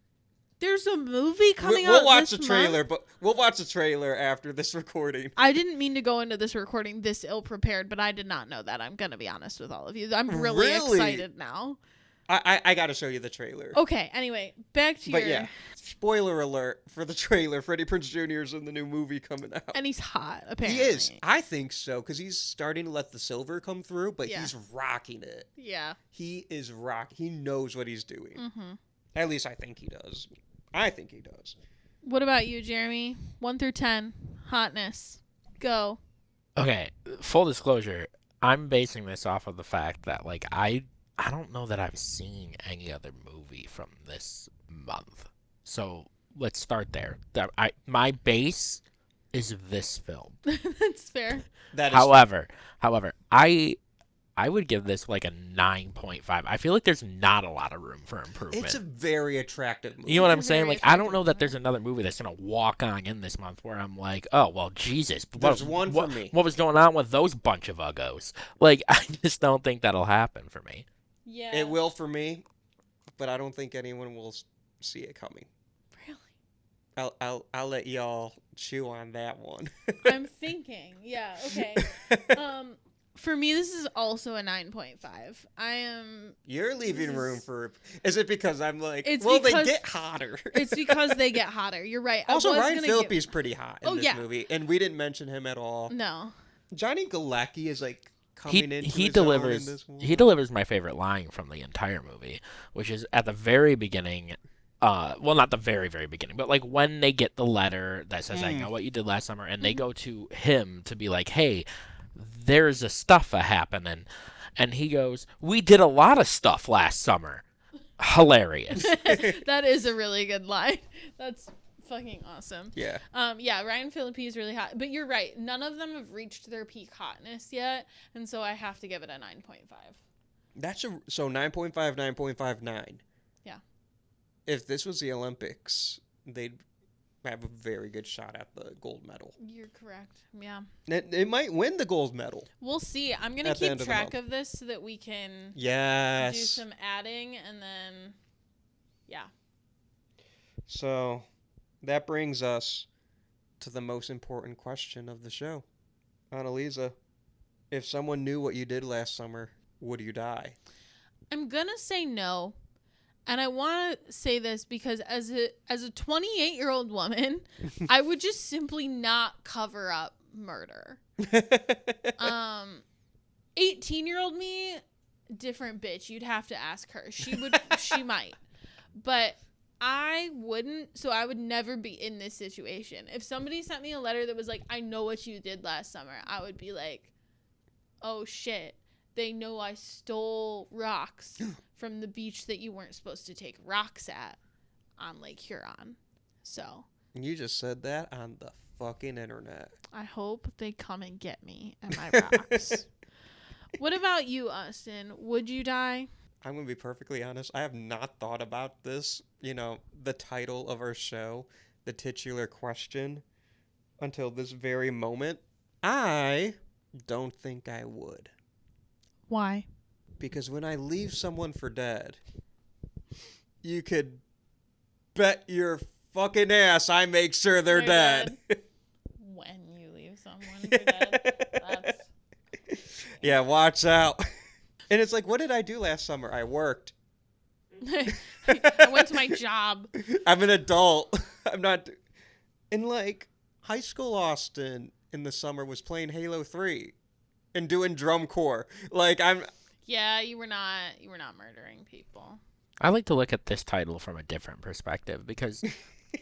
There's a movie coming out We'll watch this the trailer, month? but we'll watch the trailer after this recording. I didn't mean to go into this recording this ill prepared, but I did not know that. I'm gonna be honest with all of you. I'm really excited now. I got to show you the trailer. Okay, anyway, back to But your yeah, spoiler alert for the trailer. Freddie Prinze Jr. is in the new movie coming out. and he's hot, He apparently. is. I think so, because he's starting to let the silver come through, but Yeah. he's rocking it. Yeah. He is rock. He knows what he's doing. Mm-hmm. At least I think he does. I think he does. What about you, Jeremy? 1 through 10, hotness. Go. Okay, full disclosure, I'm basing this off of the fact that like I don't know that I've seen any other movie from this month. So let's start there. My base is this film. That's fair. That is However, I would give this like a 9.5. I feel like there's not a lot of room for improvement. It's a very attractive movie. You know what I'm It's a saying? very Like, I don't attractive know that movie. there's another movie that's going to walk on in this month where I'm like, oh, well, Jesus. There's one for me. What was going on with those bunch of uggos? Like, I just don't think that'll happen for me. Yeah. It will for me, but I don't think anyone will see it coming. Really? I'll let y'all chew on that one. I'm thinking. Yeah, okay. For me, this is also a 9.5. I am. You're leaving This room is- for. Is it because I'm like? It's well, because- they get hotter. It's because they get hotter. You're right. I Also, was Ryan gonna Phillippe's pretty hot in Oh, this yeah. movie, and we didn't mention him at all. No. Johnny Galecki is like coming into He his own delivers in this one. he delivers my favorite line from the entire movie, which is at the very beginning. Well, not the very, very beginning, but like when they get the letter that says, I know what you did last summer, and they go to him to be like, hey, there's a stuff a happening. And he goes, we did a lot of stuff last summer. Hilarious. That is a really good line. That's fucking awesome. Yeah. Yeah, Ryan Phillippe is really hot. But you're right. None of them have reached their peak hotness yet. And so I have to give it a 9.5. That's so 9.5, 9.59. Yeah. If this was the Olympics, they'd have a very good shot at the gold medal. You're correct. Yeah. It might win the gold medal. We'll see. I'm going to At the keep end of the track month. of this so that we can Yes. do some adding and then, yeah. So that brings us to the most important question of the show. Anneliese, if someone knew what you did last summer, would you die? I'm going to say no. And I want to say this because as a 28-year-old woman, I would just simply not cover up murder. 18-year-old me, different bitch. You'd have to ask her. She might. But I wouldn't, so I would never be in this situation. If somebody sent me a letter that was like, I know what you did last summer, I would be like, oh shit. They know I stole rocks from the beach that you weren't supposed to take rocks at on Lake Huron. So You just said that on the fucking internet. I hope they come and get me and my rocks. What about you, Austin? Would you die? I'm going to be perfectly honest. I have not thought about this, the title of our show, the titular question, until this very moment. I don't think I would. Why? Because when I leave someone for dead, you could bet your fucking ass I make sure they're dead. When you leave someone for dead. That's Yeah, watch out. And it's like, what did I do last summer? I worked. I went to my job. I'm an adult. I'm not. In like high school, Austin in the summer was playing Halo 3 and doing drum corps. Like Yeah, you were not murdering people. I like to look at this title from a different perspective because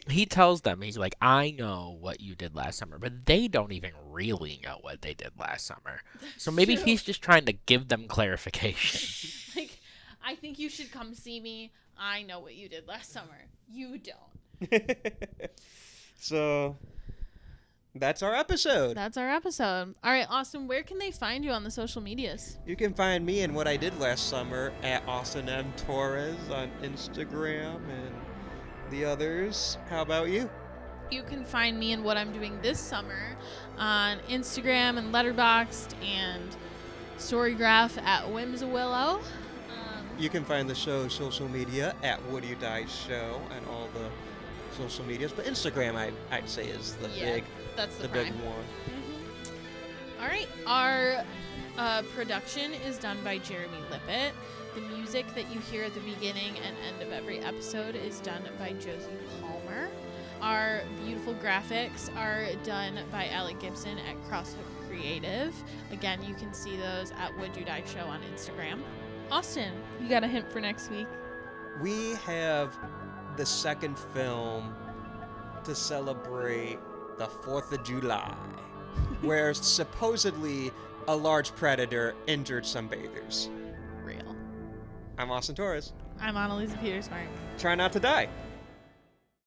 he tells them, he's like, I know what you did last summer, but they don't even really know what they did last summer. So maybe true. he's just trying to give them clarification. Like, I think you should come see me. I know what you did last summer. You don't. So that's our episode. That's our episode. All right, Austin, where can they find you on the social medias? You can find me and what I did last summer at Austin M. Torres on Instagram and the others. How about you? You can find me and what I'm doing this summer on Instagram and Letterboxd and Storygraph at Whimsawillow. You can find the show's social media at Would You Die Show and all the social medias, but Instagram I'd say is the that's the big prime. one. Mm-hmm. All right, our production is done by Jeremy Lippitt. The music that you hear at the beginning and end of every episode is done by Josie Palmer. Our beautiful graphics are done by Alec Gibson at Crosshook Creative. Again, you can see those at Would You Die Show on Instagram. Austin, you got a hint for next week? We have the second film to celebrate the 4th of July, where supposedly a large predator injured some bathers. Real. I'm Austin Torres. I'm Anneliese Petersmark. Try not to die.